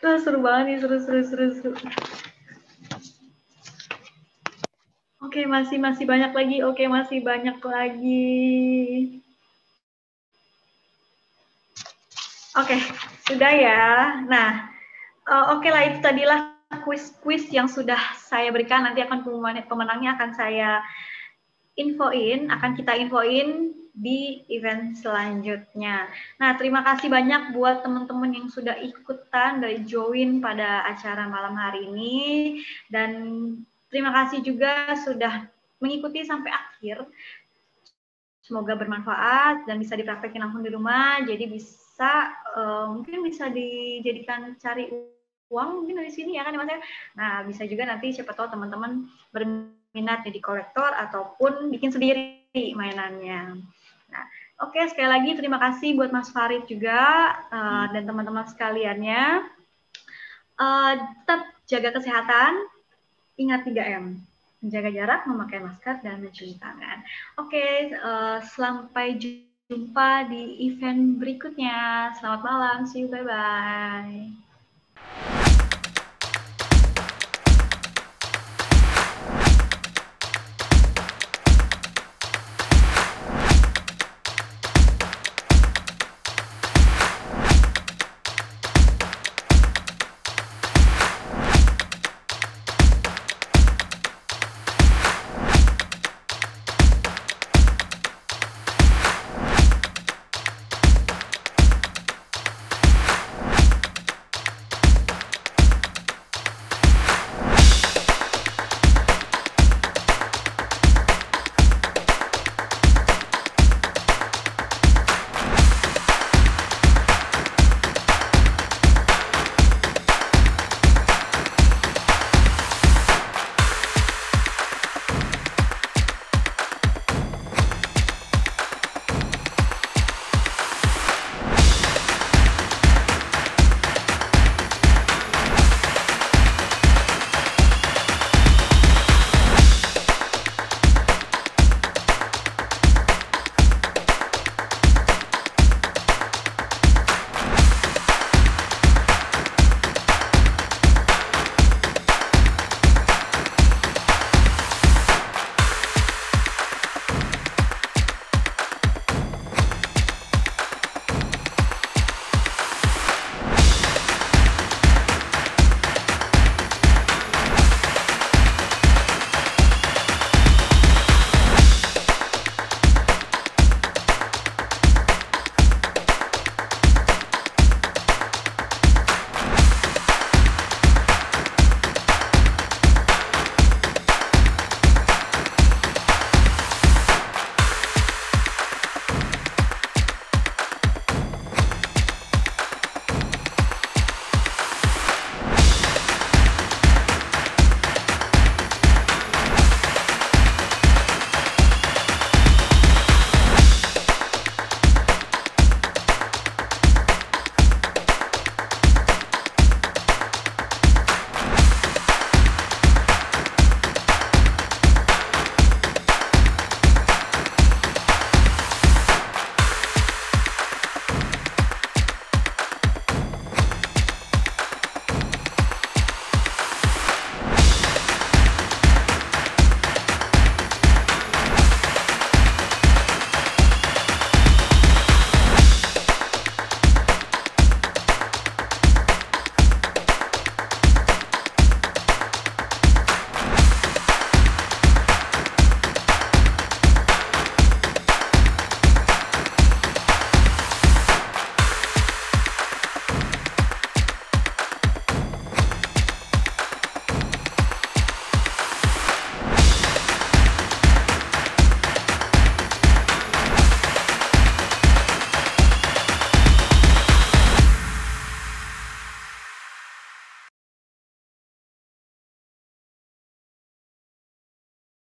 Seru banget nih, seru. Oke, masih banyak lagi. Oke, sudah ya. Nah, oke lah, itu tadilah quiz yang sudah saya berikan. Nanti akan pemenangnya akan kita infoin di event selanjutnya. Nah, terima kasih banyak buat teman-teman yang sudah ikutan dan join pada acara malam hari ini. Dan terima kasih juga sudah mengikuti sampai akhir. Semoga bermanfaat dan bisa dipraktekin langsung di rumah. Jadi mungkin bisa dijadikan cari uang mungkin dari sini ya kan Mas ya. Nah, bisa juga nanti siapa tahu teman-teman berminat jadi kolektor ataupun bikin sendiri mainannya. Nah, oke, sekali lagi terima kasih buat Mas Farid juga dan teman-teman sekaliannya. Tetap jaga kesehatan, ingat 3M. Menjaga jarak, memakai masker, dan mencuci tangan. Oke, sampai jumpa di event berikutnya. Selamat malam, see you, bye-bye.